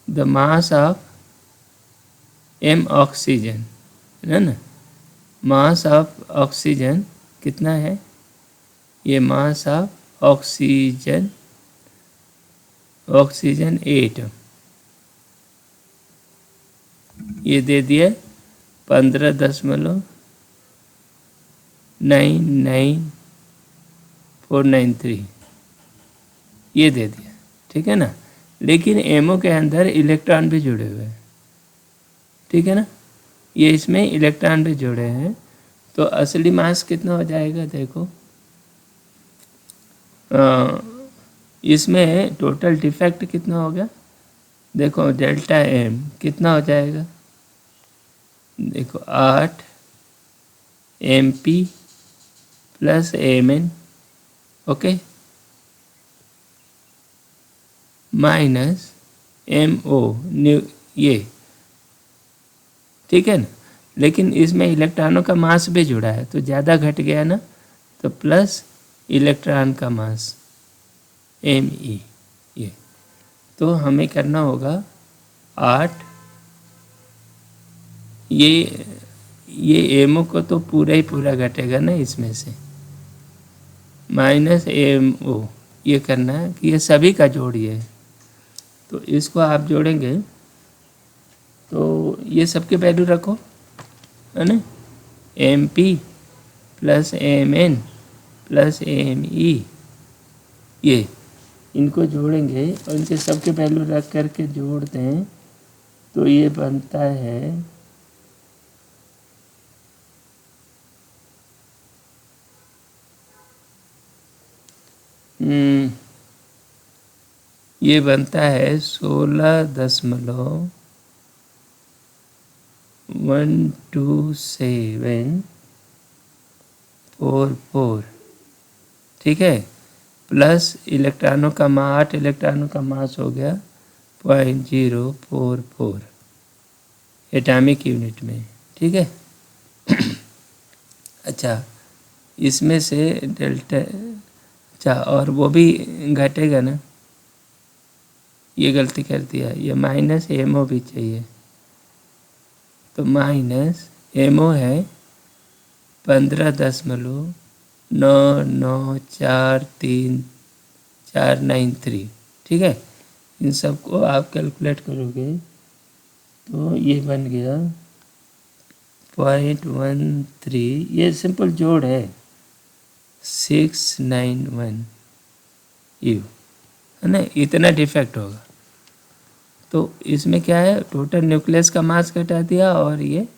the mass of M oxygen है ना, मास ऑफ ऑक्सीजन कितना है, ये मास ऑफ ऑक्सीजन 8, ये दे दिया 15.99493, ये दे दिया, ठीक है ना। लेकिन एमओ के अंदर इलेक्ट्रॉन भी जुड़े हुए हैं, ठीक है ना, ये इसमें इलेक्ट्रॉन भी जुड़े हैं। तो असली मास कितना हो जाएगा, देखो इसमें टोटल डिफेक्ट कितना हो गया, देखो डेल्टा एम कितना हो जाएगा, देखो 8 Mp plus Mn, okay, minus MO ये, ठीक है ना। लेकिन इसमें इलेक्ट्रॉनों का मास भी जुड़ा है, तो ज़्यादा घट गया ना, तो प्लस इलेक्ट्रॉन का मास Me, ये तो हमें करना होगा 8, ये MO को तो पूरा ही पूरा घटेगा ना इसमें से, माइनस MO, ये करना है कि ये सभी का जोड़िए। तो इसको आप जोड़ेंगे तो ये सबके वैल्यू रखो, है ना, Mp plus Mn plus Me, ये इनको जोड़ेंगे और इनके सबके वैल्यू रख करके जोड़ते हैं, तो ये बनता है ये बनता है 16.12744, ठीक है, प्लस इलेक्ट्रॉनों का 8 इलेक्ट्रॉनों का मास हो गया 0.044 एटॉमिक यूनिट में, ठीक है। अच्छा, इसमें से डेल्टा, अच्छा, और वो भी घटेगा ना, ये गलती कर दिया, ये माइनस MO भी चाहिए, तो माइनस MO है 15.9943493, ठीक है। इन सबको आप कैलकुलेट करोगे तो ये बन गया 0.13, ये सिंपल जोड़ है 691 यू, है ना, इतना डिफेक्ट होगा। तो इसमें क्या है, टोटल न्यूक्लियस का मास घटा दिया और ये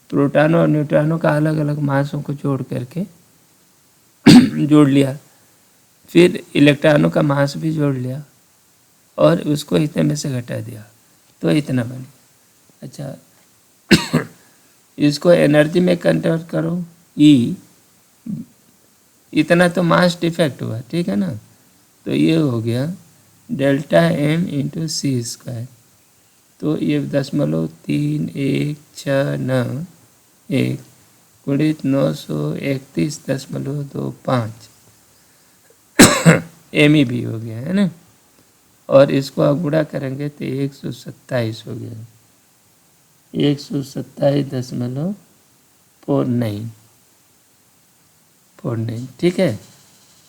प्रोटॉनों और न्यूट्रॉनों का अलग अलग मासों को जोड़ करके जोड़ लिया, फिर इलेक्ट्रॉनों का मास भी जोड़ लिया और उसको इतने में से घटा दिया, तो इतना बन गया। अच्छा इसको एनर्जी में कन्वर्ट करो, ई इतना तो मास डिफेक्ट हुआ, ठीक है ना, तो ये हो गया डेल्टा एम इंटू सी स्क्वायर, तो ये 0.3169 गुणित 931.25 एम ई भी हो गया, है ना, और इसको आप गुणा करेंगे तो 127 हो गया, 127.49, ठीक है।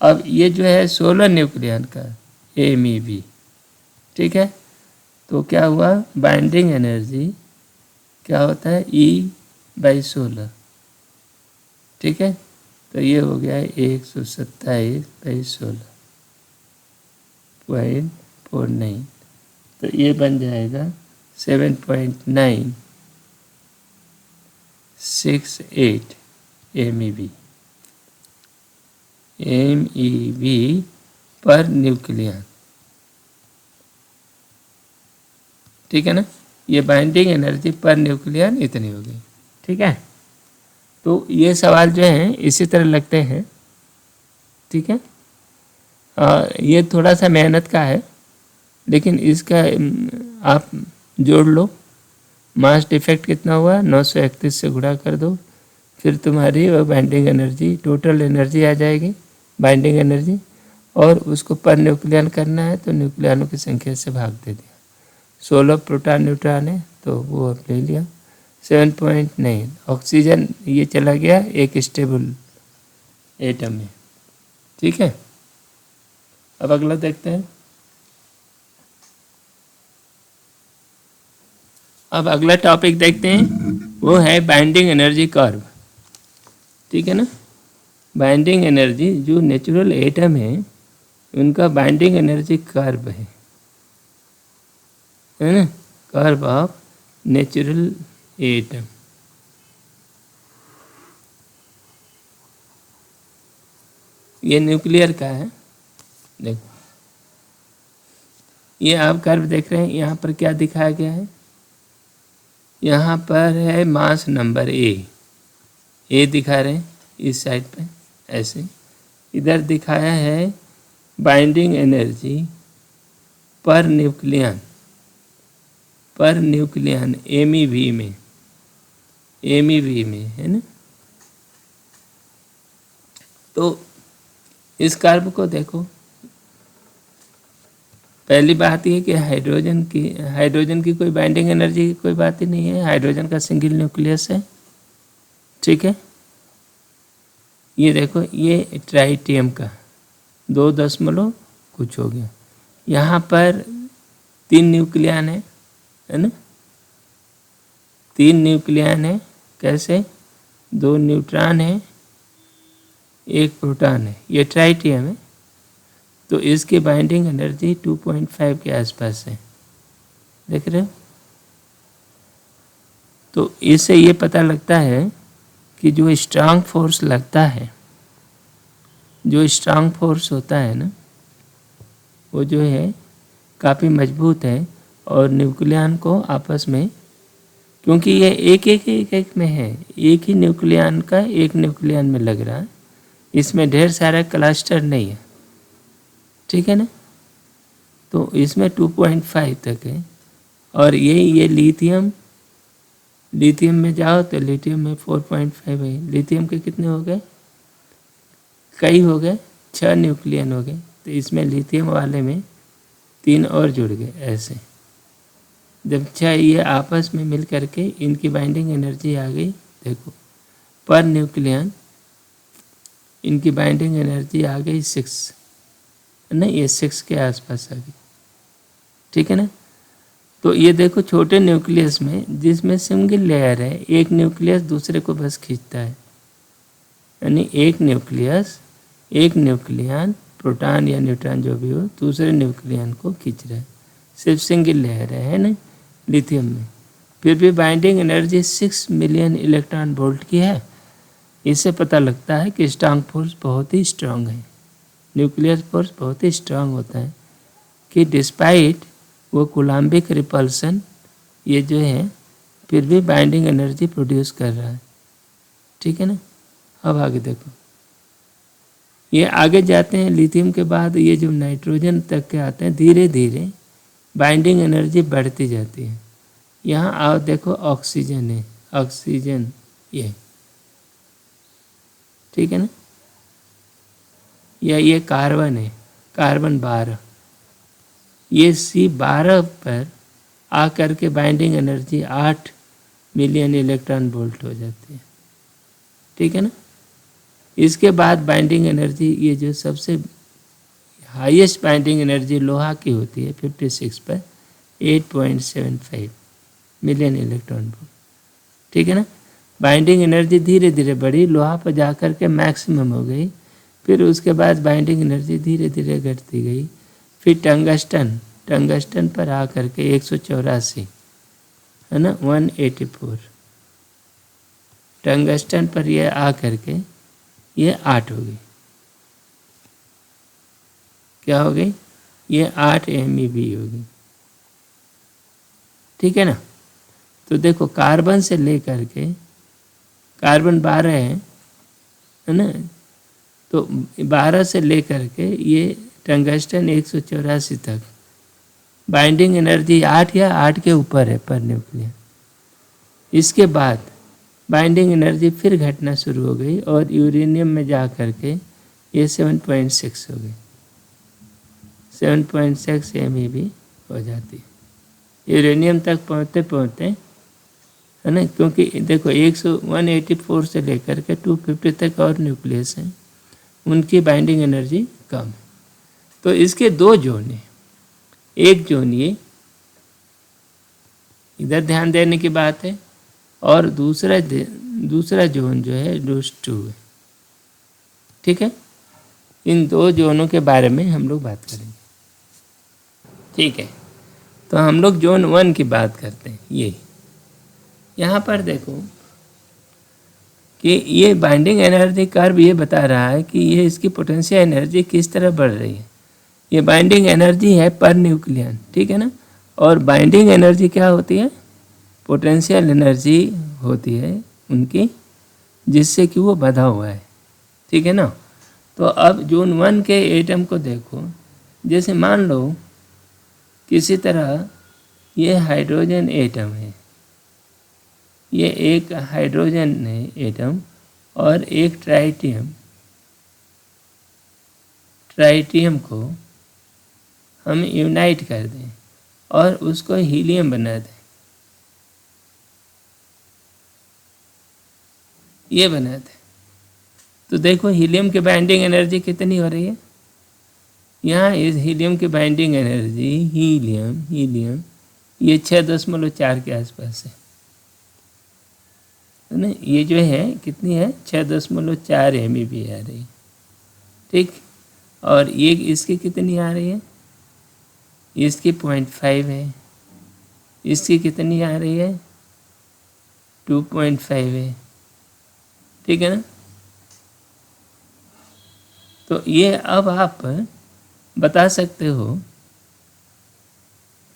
अब ये जो है 16 न्यूक्लियन का एम ई बी, ठीक है, तो क्या हुआ, बाइंडिंग एनर्जी क्या होता है, E/16, ठीक है, तो ये हो गया 127/16.49, तो ये बन जाएगा 7.968 MEV पर न्यूक्लियन, ठीक है ना, ये बाइंडिंग एनर्जी पर न्यूक्लियन इतनी हो गई, ठीक है। तो ये सवाल जो हैं इसी तरह लगते हैं, ठीक है, ये थोड़ा सा मेहनत का है, लेकिन इसका आप जोड़ लो, मास डिफेक्ट कितना हुआ 931 से गुणा कर दो, फिर तुम्हारी वो बाइंडिंग एनर्जी, टोटल एनर्जी आ जाएगी बाइंडिंग एनर्जी, और उसको पर न्यूक्लियन करना है तो न्यूक्लियनों की संख्या से भाग दे दिया, 16 प्रोटॉन न्यूट्रॉन है तो वो अब ले लिया, 7.9 ऑक्सीजन ये चला गया एक स्टेबल एटम में, ठीक है। अब अगला देखते हैं, अब अगला टॉपिक देखते हैं, वो है बाइंडिंग एनर्जी कर्व, ठीक है ना। बाइंडिंग एनर्जी जो नेचुरल एटम है उनका बाइंडिंग एनर्जी कर्व है ना, कर्व ऑफ नेचुरल एटम। ये न्यूक्लियर का है, देखो ये आप कर्व देख रहे हैं, यहाँ पर क्या दिखाया गया है, यहाँ पर है मास नंबर ए दिखा रहे हैं इस साइड पे ऐसे, इधर दिखाया है binding energy per nucleon MEV में, है ना। तो इस कर्व को देखो, पहली बात ये कि हाइड्रोजन की कोई बाइंडिंग एनर्जी की कोई बात ही नहीं है, हाइड्रोजन का सिंगल न्यूक्लियस है, ठीक है। ये देखो ये ट्राइटियम का 2 दशमलव कुछ हो गया, यहाँ पर 3 न्यूक्लियन है ना, 3 न्यूक्लियन है, कैसे, 2 न्यूट्रॉन है 1 प्रोटॉन है, ये ट्राइटियम है, तो इसकी बाइंडिंग एनर्जी 2.5 के आसपास है, देख रहे हो। तो इससे ये पता लगता है कि जो स्ट्रांग फोर्स लगता है, जो स्ट्रांग फोर्स होता है ना, वो जो है काफ़ी मजबूत है, और न्यूक्लियन को आपस में, क्योंकि ये एक में है, एक ही न्यूक्लियन का एक न्यूक्लियन में लग रहा है, इसमें ढेर सारा क्लस्टर नहीं है, ठीक है ना, तो इसमें 2.5 तक है। और ये लिथियम में जाओ तो लिथियम में 4.5 है, लिथियम के कितने हो गए, कई हो गए, 6 न्यूक्लियन हो गए, तो इसमें लिथियम वाले में 3 और जुड़ गए, ऐसे जब 6 ये आपस में मिल करके इनकी बाइंडिंग एनर्जी आ गई, देखो पर न्यूक्लियन इनकी बाइंडिंग एनर्जी आ गई 6, नहीं ये 6 के आसपास आ गई, ठीक है ना। तो ये देखो छोटे न्यूक्लियस में जिसमें सिंगल लेयर है, एक न्यूक्लियस दूसरे को बस खींचता है, यानी एक न्यूक्लियस एक न्यूक्लियन प्रोटॉन या न्यूट्रॉन जो भी हो दूसरे न्यूक्लियन को खींच रहा है, सिर्फ सिंगल लेयर है ना लिथियम में। फिर भी binding energy 6 million electron volt की है। इससे पता लगता है कि स्ट्रांग फोर्स बहुत ही स्ट्रांग है, न्यूक्लियर फोर्स बहुत ही स्ट्रांग होता है कि डिस्पाइट वो कूलम्बिक रिपल्सन ये जो है फिर भी बाइंडिंग एनर्जी प्रोड्यूस कर रहा है। ठीक है ना। अब आगे देखो, ये आगे जाते हैं लिथियम के बाद ये जो नाइट्रोजन तक के आते हैं, धीरे धीरे बाइंडिंग एनर्जी बढ़ती जाती है। यहाँ आओ देखो ऑक्सीजन है, ऑक्सीजन ये, ठीक है ना। या ये कार्बन है, कार्बन 12, ये C12 पर आकर के binding energy 8 million electron volt हो जाती है। ठीक है ना। इसके बाद बाइंडिंग एनर्जी ये जो सबसे हाईएस्ट बाइंडिंग एनर्जी लोहा की होती है 56 पर 8.75 मिलियन इलेक्ट्रॉन वोल्ट। ठीक है ना। बाइंडिंग एनर्जी धीरे धीरे बढ़ी, लोहा पर जाकर के मैक्सिमम हो गई, फिर उसके बाद बाइंडिंग एनर्जी धीरे धीरे घटती गई। फिर टंगस्टन पर आकर के 184 है ना 184, टंगस्टन पर ये आकर के ये 8 हो गई। क्या हो गई? ये 8 MeV हो गई। ठीक है ना। तो देखो कार्बन से लेकर के, कार्बन 12 है ना, तो 12 से लेकर के ये टंगस्टन 184 तक बाइंडिंग एनर्जी 8 या 8 के ऊपर है पर न्यूक्लियन। इसके बाद बाइंडिंग एनर्जी फिर घटना शुरू हो गई और यूरेनियम में जा कर के ये 7.6 हो गई, 7.6 MeV हो जाती है यूरेनियम तक पहुँचते पहुँचते, है ना। क्योंकि देखो 184 से लेकर के 250 तक और न्यूक्लियस हैं, उनकी बाइंडिंग एनर्जी कम है। तो इसके दो जोन हैं, एक जोन ये इधर ध्यान देने की बात है, और दूसरा जोन जो है डोज 2 है। ठीक है। इन दो जोनों के बारे में हम लोग बात करेंगे। ठीक है। तो हम लोग जोन 1 की बात करते हैं। ये यहाँ पर देखो कि ये बाइंडिंग एनर्जी कर्व ये बता रहा है कि ये इसकी पोटेंशियल एनर्जी किस तरह बढ़ रही है। ये बाइंडिंग एनर्जी है पर न्यूक्लियन, ठीक है ना। और बाइंडिंग एनर्जी क्या होती है? पोटेंशियल एनर्जी होती है उनकी, जिससे कि वो बंधा हुआ है। ठीक है ना। तो अब जोन 1 के एटम को देखो, जैसे मान लो किसी तरह ये हाइड्रोजन एटम है, ये एक हाइड्रोजन है एटम और एक ट्राइटियम को हम यूनाइट कर दें और उसको हीलियम बना दें, ये बना दें, तो देखो हीलियम की बाइंडिंग एनर्जी कितनी हो रही है। यहाँ इस हीलियम की बाइंडिंग एनर्जी हीलियम ये 6.4 के आसपास है ना। ये जो है कितनी है? 6.4 MeV आ रही है। ठीक। और ये इसकी कितनी आ रही है? इसकी 0.5 है। इसकी कितनी आ रही है? 2.5 है। ठीक है ना। तो ये अब आप बता सकते हो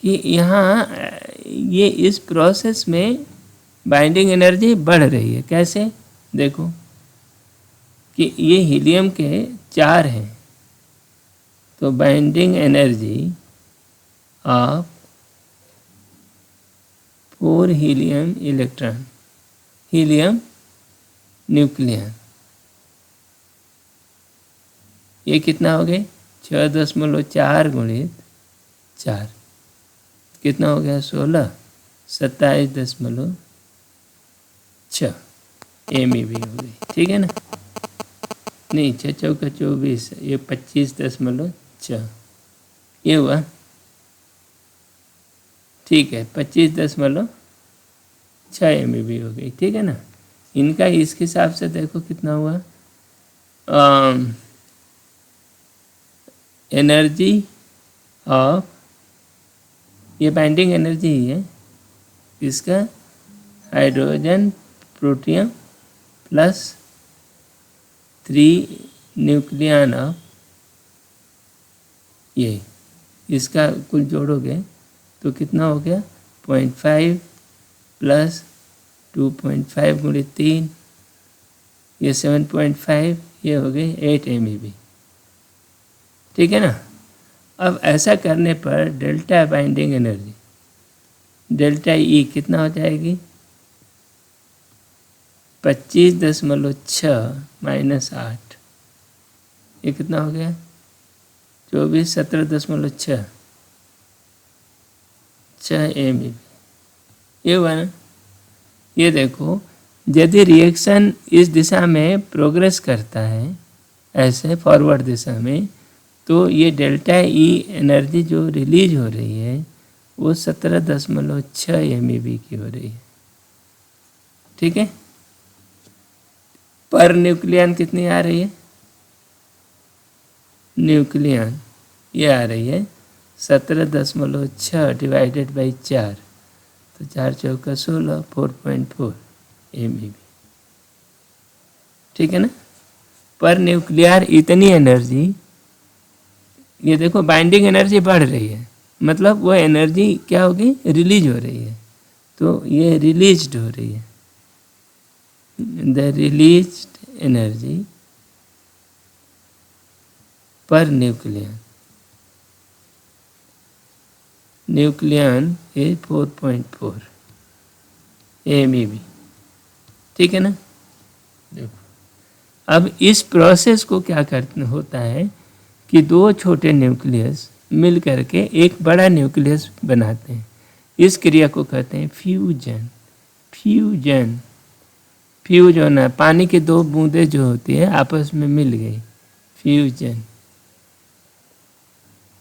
कि यहाँ ये इस प्रोसेस में बाइंडिंग एनर्जी बढ़ रही है। कैसे? देखो कि ये हीलियम के 4 हैं, तो binding energy of 4 helium electron, helium nucleon, ये कितना हो गए? 6.4 गुणित 4 कितना हो गया? 16, 27.6 MeV हो गई। ठीक है ना। नहीं, 6 चौका 24, ये 25.6 ये हुआ। ठीक है, 25.6 MeV हो गई, ठीक है ना। इनका इसके हिसाब से देखो कितना हुआ, एनर्जी ऑफ, ये बाइंडिंग एनर्जी ही है इसका, hydrogen protium plus 3 nucleon of, ये इसका कुल जोड़ोगे तो कितना हो गया, 0.5 प्लस 2.5 गुणित 3, ये 7.5, ये हो गई 8 MeV, ठीक है ना। अब ऐसा करने पर delta binding energy, delta E कितना हो जाएगी, 25.6 माइनस 8, ये कितना हो गया, 24, 17.6 MeV, ये हुआ ना। ये देखो, यदि रिएक्शन इस दिशा में प्रोग्रेस करता है, ऐसे फॉरवर्ड दिशा में, तो ये डेल्टा ई एनर्जी जो रिलीज हो रही है वो 17.6 MeV की हो रही है, ठीक है। पर न्यूक्लियन कितनी आ रही है, न्यूक्लियन ये आ रही है 17.6 डिवाइडेड बाई 4, तो 4 चौका 16, 4.4 MeV, ठीक है ना। पर न्यूक्लियर इतनी एनर्जी, ये देखो बाइंडिंग एनर्जी बढ़ रही है, मतलब वो एनर्जी क्या होगी, रिलीज हो रही है, तो ये रिलीज्ड हो रही है, the released energy per nucleon is 4.4 MeV, ठीक है ना। देखो अब इस प्रोसेस को क्या करना होता है कि दो छोटे न्यूक्लियस मिल करके एक बड़ा न्यूक्लियस बनाते हैं, इस क्रिया को कहते हैं फ्यूजन। फ्यूज होना, पानी की दो बूंदें जो होती है आपस में मिल गई, फ्यूजन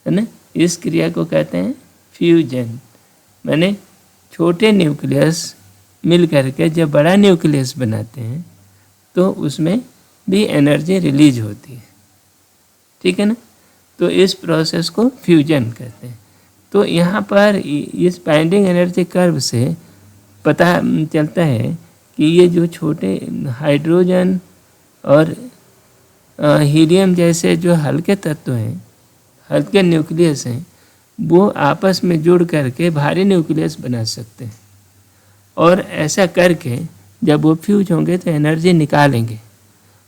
है ना, इस क्रिया को कहते हैं फ्यूजन। माने छोटे न्यूक्लियस मिल करके जब बड़ा न्यूक्लियस बनाते हैं तो उसमें भी एनर्जी रिलीज होती है, ठीक है ना। तो इस प्रोसेस को फ्यूजन कहते हैं। तो यहाँ पर इस बाइंडिंग एनर्जी कर्व से पता चलता है कि ये जो छोटे हाइड्रोजन और हीलियम जैसे जो हल्के तत्व हैं, हल्के न्यूक्लियस हैं, वो आपस में जुड़ करके भारी न्यूक्लियस बना सकते हैं, और ऐसा करके जब वो फ्यूज होंगे तो एनर्जी निकालेंगे।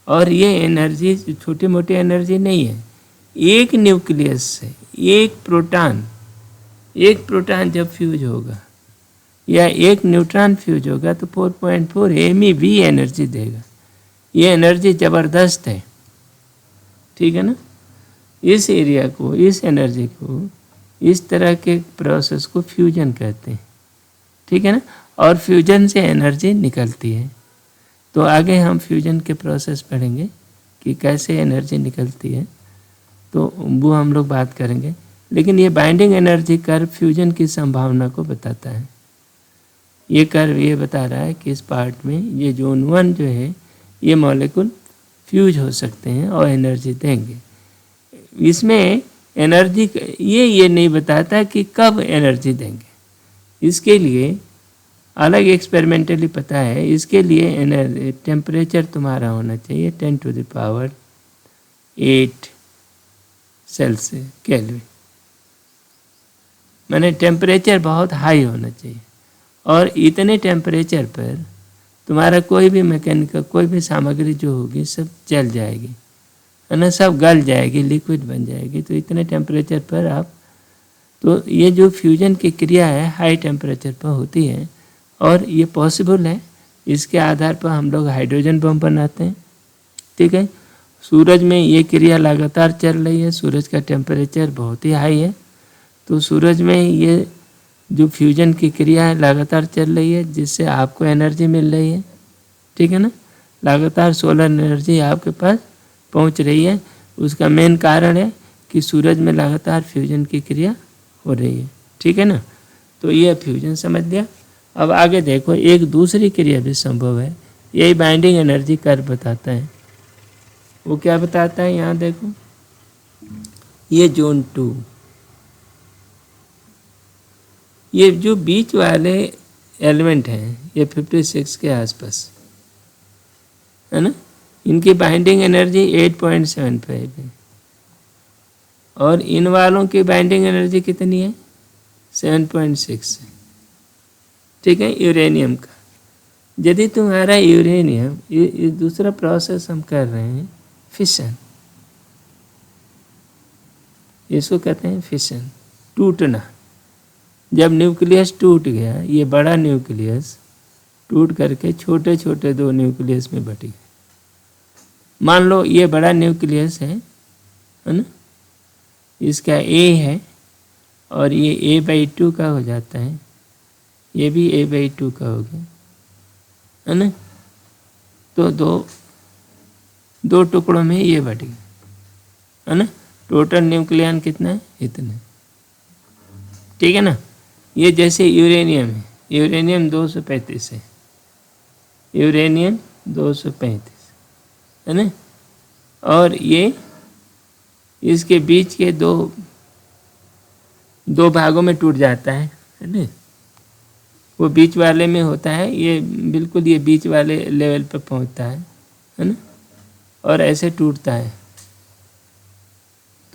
और ये एनर्जी छोटी मोटी एनर्जी नहीं है, एक न्यूक्लियस से एक प्रोटॉन जब फ्यूज होगा या एक न्यूट्रॉन फ्यूज होगा तो 4.4 MeV एनर्जी देगा। ये एनर्जी ज़बरदस्त है, ठीक है ना। इस एरिया को, इस एनर्जी को, इस तरह के प्रोसेस को फ्यूजन कहते हैं, ठीक है ना। और फ्यूजन से एनर्जी निकलती है। तो आगे हम फ्यूजन के प्रोसेस पढ़ेंगे कि कैसे एनर्जी निकलती है, तो वो हम लोग बात करेंगे। लेकिन ये बाइंडिंग एनर्जी कर्व फ्यूजन की संभावना को बताता है। ये कर्व ये बता रहा है कि इस पार्ट में ये जोन 1 जो है ये मॉलिक्यूल फ्यूज हो सकते हैं और एनर्जी देंगे। इसमें एनर्जी ये नहीं बताता कि कब एनर्जी देंगे। इसके लिए अलग एक्सपेरिमेंटली पता है, इसके लिए एनर्जी टेम्परेचर तुम्हारा होना चाहिए 10⁸ सेल्सियस केल्विन, माने टेम्परेचर बहुत हाई होना चाहिए। और इतने टेम्परेचर पर तुम्हारा कोई भी मैकेनिकल, कोई भी सामग्री जो होगी सब जल जाएगी, है ना, सब गल जाएगी, लिक्विड बन जाएगी। तो इतने टेम्परेचर पर आप, तो ये जो फ्यूजन की क्रिया है हाई टेम्परेचर पर होती है और ये पॉसिबल है। इसके आधार पर हम लोग हाइड्रोजन बम बनाते हैं, ठीक है। सूरज में ये क्रिया लगातार चल रही है, सूरज का टेम्परेचर बहुत ही हाई है, तो सूरज में ये जो फ्यूजन की क्रिया है लगातार चल रही है, जिससे आपको एनर्जी मिल रही है, ठीक है ना। लगातार सोलर एनर्जी आपके पास पहुंच रही है। उसका मेन कारण है कि सूरज में लगातार फ्यूजन की क्रिया हो रही है, ठीक है ना। तो ये फ्यूजन समझ लिया। अब आगे देखो, एक दूसरी क्रिया भी संभव है, यही बाइंडिंग एनर्जी कर्व बताता है। वो क्या बताता है, यहाँ देखो, ये जोन 2, ये जो बीच वाले एलिमेंट हैं ये 56 के आसपास है ना, इनकी बाइंडिंग एनर्जी 8.75 है और इन वालों की बाइंडिंग एनर्जी कितनी है, 7.6 है। ठीक है, यूरेनियम का। यदि तुम्हारा यूरेनियम, ये दूसरा प्रोसेस हम कर रहे हैं फिशन, इसको कहते हैं फिशन, टूटना। जब न्यूक्लियस टूट गया, ये बड़ा न्यूक्लियस टूट करके छोटे छोटे 2 न्यूक्लियस में बट गया। मान लो ये बड़ा न्यूक्लियस है ना, इसका ए है और ये A/2 का हो जाता है, ये भी A/2 का हो गया है ना। तो दो टुकड़ों में ये बट गया है ना। टोटल न्यूक्लियन कितना है, इतना। ठीक है ना। ये जैसे यूरेनियम है, यूरेनियम 235 है, यूरेनियम 235 है ना। और ये इसके बीच के दो भागों में टूट जाता है ना। वो बीच वाले में होता है, ये बिल्कुल ये बीच वाले लेवल पर पहुंचता है ना, और ऐसे टूटता है।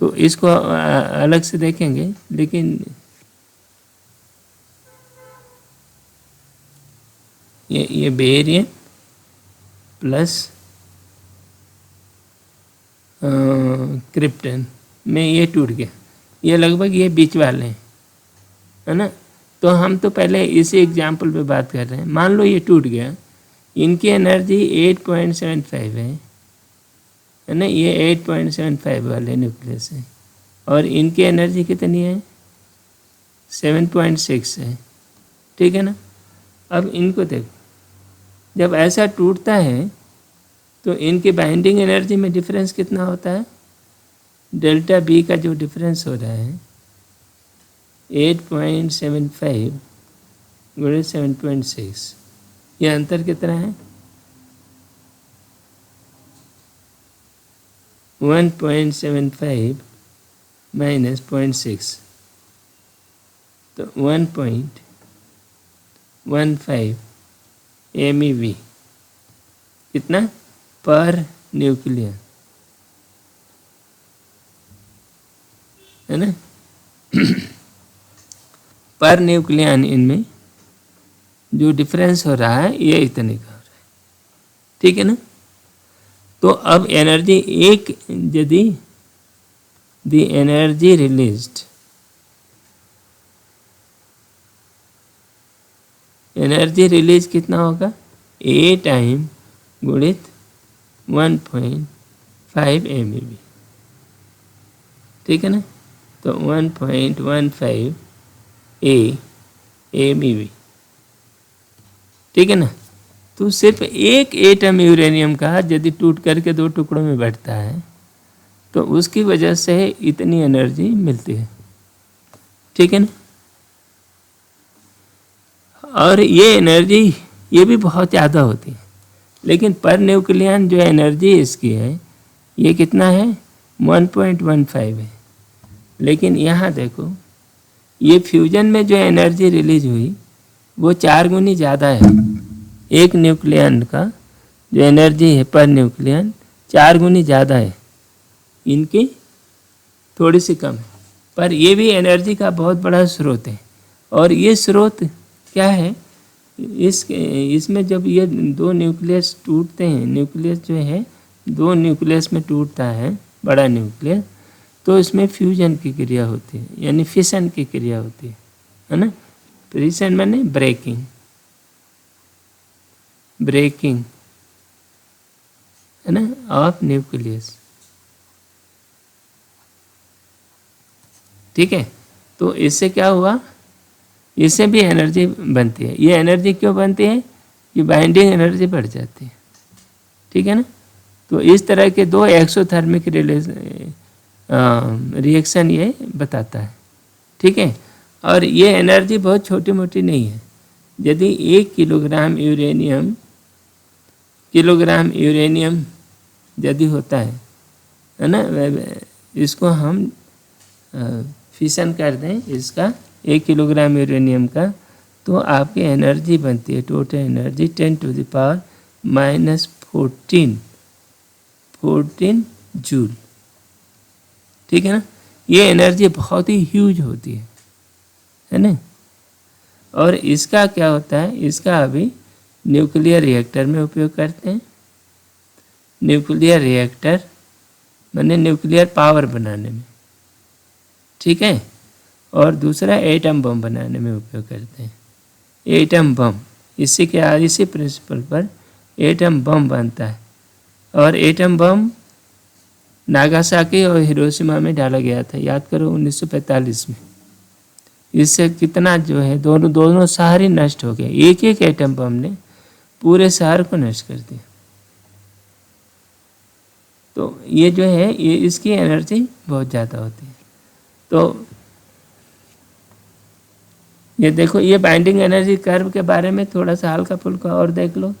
तो इसको अलग से देखेंगे, लेकिन ये बेरियम प्लस क्रिप्टन में ये टूट गया, ये लगभग ये बीच वाले हैं है ना। तो हम तो पहले इसी एग्जाम्पल पे बात कर रहे हैं। मान लो ये टूट गया, इनकी एनर्जी 8.75 है ना, ये 8.75 वाले न्यूक्लियस है और इनकी एनर्जी कितनी है, 7.6 है। ठीक है ना। अब इनको देखो, जब ऐसा टूटता है तो इनकी बाइंडिंग एनर्जी में डिफरेंस कितना होता है, डेल्टा बी का जो डिफरेंस हो रहा है 8.75 गुणे 7.6, ये अंतर कितना है, 1.75 माइनस 0.6, तो 1.15 MEV कितना पर न्यूक्लियन है ना। पर न्यूक्लियन इनमें जो डिफरेंस हो रहा है ये इतने का हो रहा है। ठीक है ना। तो अब एनर्जी एक, यदि the energy released, energy release कितना होगा, A टाइम गुणित 1.5 MEV। ठीक है ना। तो 1.15 MEV। ठीक है ना। तो सिर्फ एक एटम यूरेनियम का यदि टूट करके 2 टुकड़ों में बैठता है तो उसकी वजह से इतनी एनर्जी मिलती है। ठीक है ना। और ये एनर्जी ये भी बहुत ज़्यादा होती है, लेकिन पर न्यूक्लियन जो एनर्जी इसकी है ये कितना है, 1.15 है। लेकिन यहाँ देखो, ये फ्यूजन में जो एनर्जी रिलीज हुई वो 4 गुनी ज़्यादा है। एक न्यूक्लियन का जो एनर्जी है पर न्यूक्लियन 4 गुनी ज़्यादा है, इनकी थोड़ी सी कम है, पर ये भी एनर्जी का बहुत बड़ा स्रोत है। और ये स्रोत क्या है, इसमें जब ये 2 न्यूक्लियस टूटते हैं, न्यूक्लियस जो है 2 न्यूक्लियस में टूटता है बड़ा न्यूक्लियस, तो इसमें फ्यूजन की क्रिया होती है, यानी फिशन की क्रिया होती है ना। फिशन माने ब्रेकिंग है ना ऑफ न्यूक्लियस। ठीक है। तो इससे क्या हुआ, इससे भी एनर्जी बनती है। ये एनर्जी क्यों बनती है, ये बाइंडिंग एनर्जी बढ़ जाती है। ठीक है ना। तो इस तरह के 2 एक्सोथर्मिक रिएक्शन ये बताता है। ठीक है। और ये एनर्जी बहुत छोटी मोटी नहीं है। यदि 1 किलोग्राम यूरेनियम यदि होता है ना, इसको हम फिशन कर दें इसका 1 किलोग्राम यूरेनियम का, तो आपकी एनर्जी बनती है टोटल एनर्जी 10⁻14 जूल। ठीक है ना, ये एनर्जी बहुत ही ह्यूज होती है ना। और इसका क्या होता है, इसका अभी न्यूक्लियर रिएक्टर में उपयोग करते हैं। न्यूक्लियर रिएक्टर माने न्यूक्लियर पावर बनाने में, ठीक है। और दूसरा एटम बम बनाने में उपयोग करते हैं। एटम बम, इसी प्रिंसिपल पर एटम बम बनता है। और एटम बम नागासाकी और हिरोशिमा में डाला गया था, याद करो 1945 में। इससे कितना जो है दोनों शहर ही नष्ट हो गए। एक एक एटम बम ने पूरे शहर को नष्ट कर दिया। तो ये जो है ये इसकी एनर्जी बहुत ज़्यादा होती है। तो ये देखो, ये बाइंडिंग एनर्जी कर्व के बारे में थोड़ा सा हल्का फुल्का और देख लो।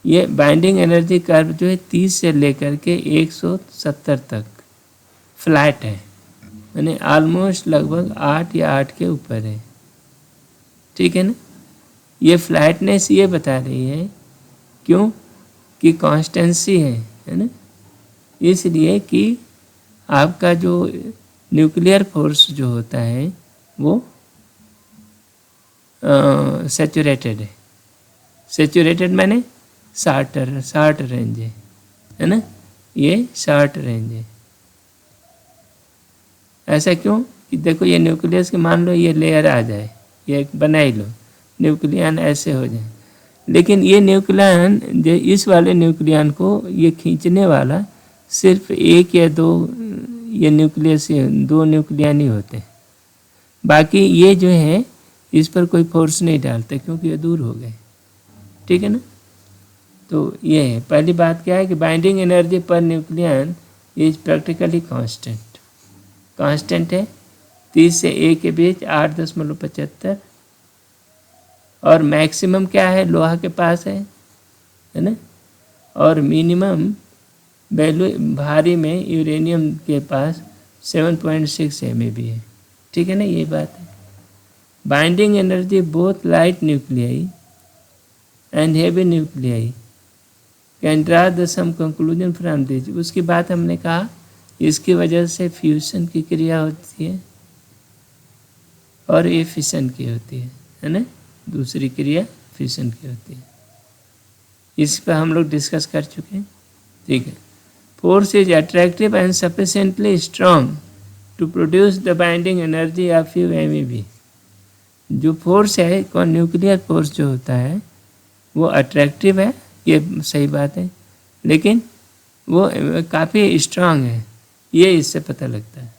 ये बाइंडिंग एनर्जी कर्व जो है 30 से लेकर के 170 तक फ्लैट है, यानी ऑलमोस्ट लगभग 8 या 8 के ऊपर है। ठीक है ना। ये फ्लैटनेस ये बता रही है क्यों कि कॉन्स्टेंसी है ना, इसलिए कि आपका जो न्यूक्लियर फोर्स जो होता है वो सैचुरेटेड है। सैचुरेटेड मैंने शार्ट रेंज है ना, ये शार्ट रेंज है। ऐसा क्यों कि देखो ये न्यूक्लियस के मान लो ये लेयर आ जाए, ये बना ही लो, न्यूक्लियन ऐसे हो जाए, लेकिन ये न्यूक्लियन जो इस वाले न्यूक्लियन को ये खींचने वाला सिर्फ 1 या 2 ये न्यूक्लियस, 2 न्यूक्लियन ही होते हैं। बाकी ये जो है इस पर कोई फोर्स नहीं डालते क्योंकि ये दूर हो गए। ठीक है ना। तो ये है पहली बात, क्या है कि binding energy per nucleon is practically constant है। 30 से 1 के बीच 8.75। और मैक्सिमम क्या है लोहा के पास है ना। और मिनिमम वैल्यू भारी में यूरेनियम के पास 7.6 MeV है। ठीक है ना, ये बात है। Binding energy both light nuclei and heavy nuclei can draw the some conclusion from this. उसकी बात हमने कहा, इसकी वजह से फ्यूजन की क्रिया होती है और ये फिशन की होती है ना। दूसरी क्रिया फिशन की होती है। इस पर हम लोग डिस्कस कर चुके हैं। ठीक है। Force is attractive and sufficiently strong to produce the binding energy of few MeV। जो फोर्स है कौन, न्यूक्लियर फोर्स जो होता है वो अट्रैक्टिव है, ये सही बात है, लेकिन वो काफ़ी स्ट्रांग है, ये इससे पता लगता है।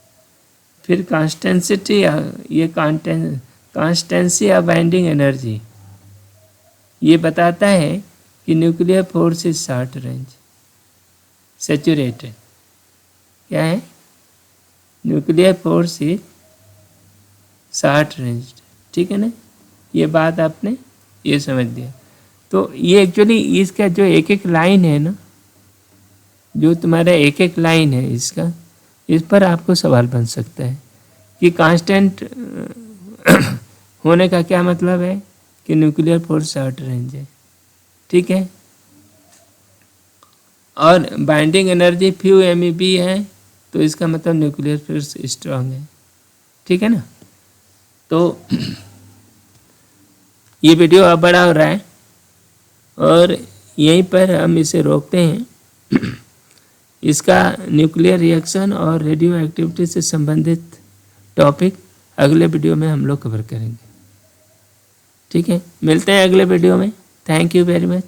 फिर कांस्टेंसी ऑफ बाइंडिंग एनर्जी ये बताता है कि nuclear force is short range saturated. क्या है, nuclear force is short range. ठीक है ना, ये बात आपने ये समझ दिया। तो ये एक्चुअली इसका जो एक एक लाइन है ना, जो तुम्हारा एक एक लाइन है इसका, इस पर आपको सवाल बन सकता है कि कांस्टेंट होने का क्या मतलब है कि न्यूक्लियर फोर्स शॉर्ट रेंज है। ठीक है। और बाइंडिंग एनर्जी few MeV है, तो इसका मतलब न्यूक्लियर फोर्स स्ट्रांग है। ठीक है ना। तो ये वीडियो अब बड़ा हो रहा है और यहीं पर हम इसे रोकते हैं। इसका न्यूक्लियर रिएक्शन और रेडियो एक्टिविटी से संबंधित टॉपिक अगले वीडियो में हम लोग कवर करेंगे। ठीक है, मिलते हैं अगले वीडियो में। Thank you very much.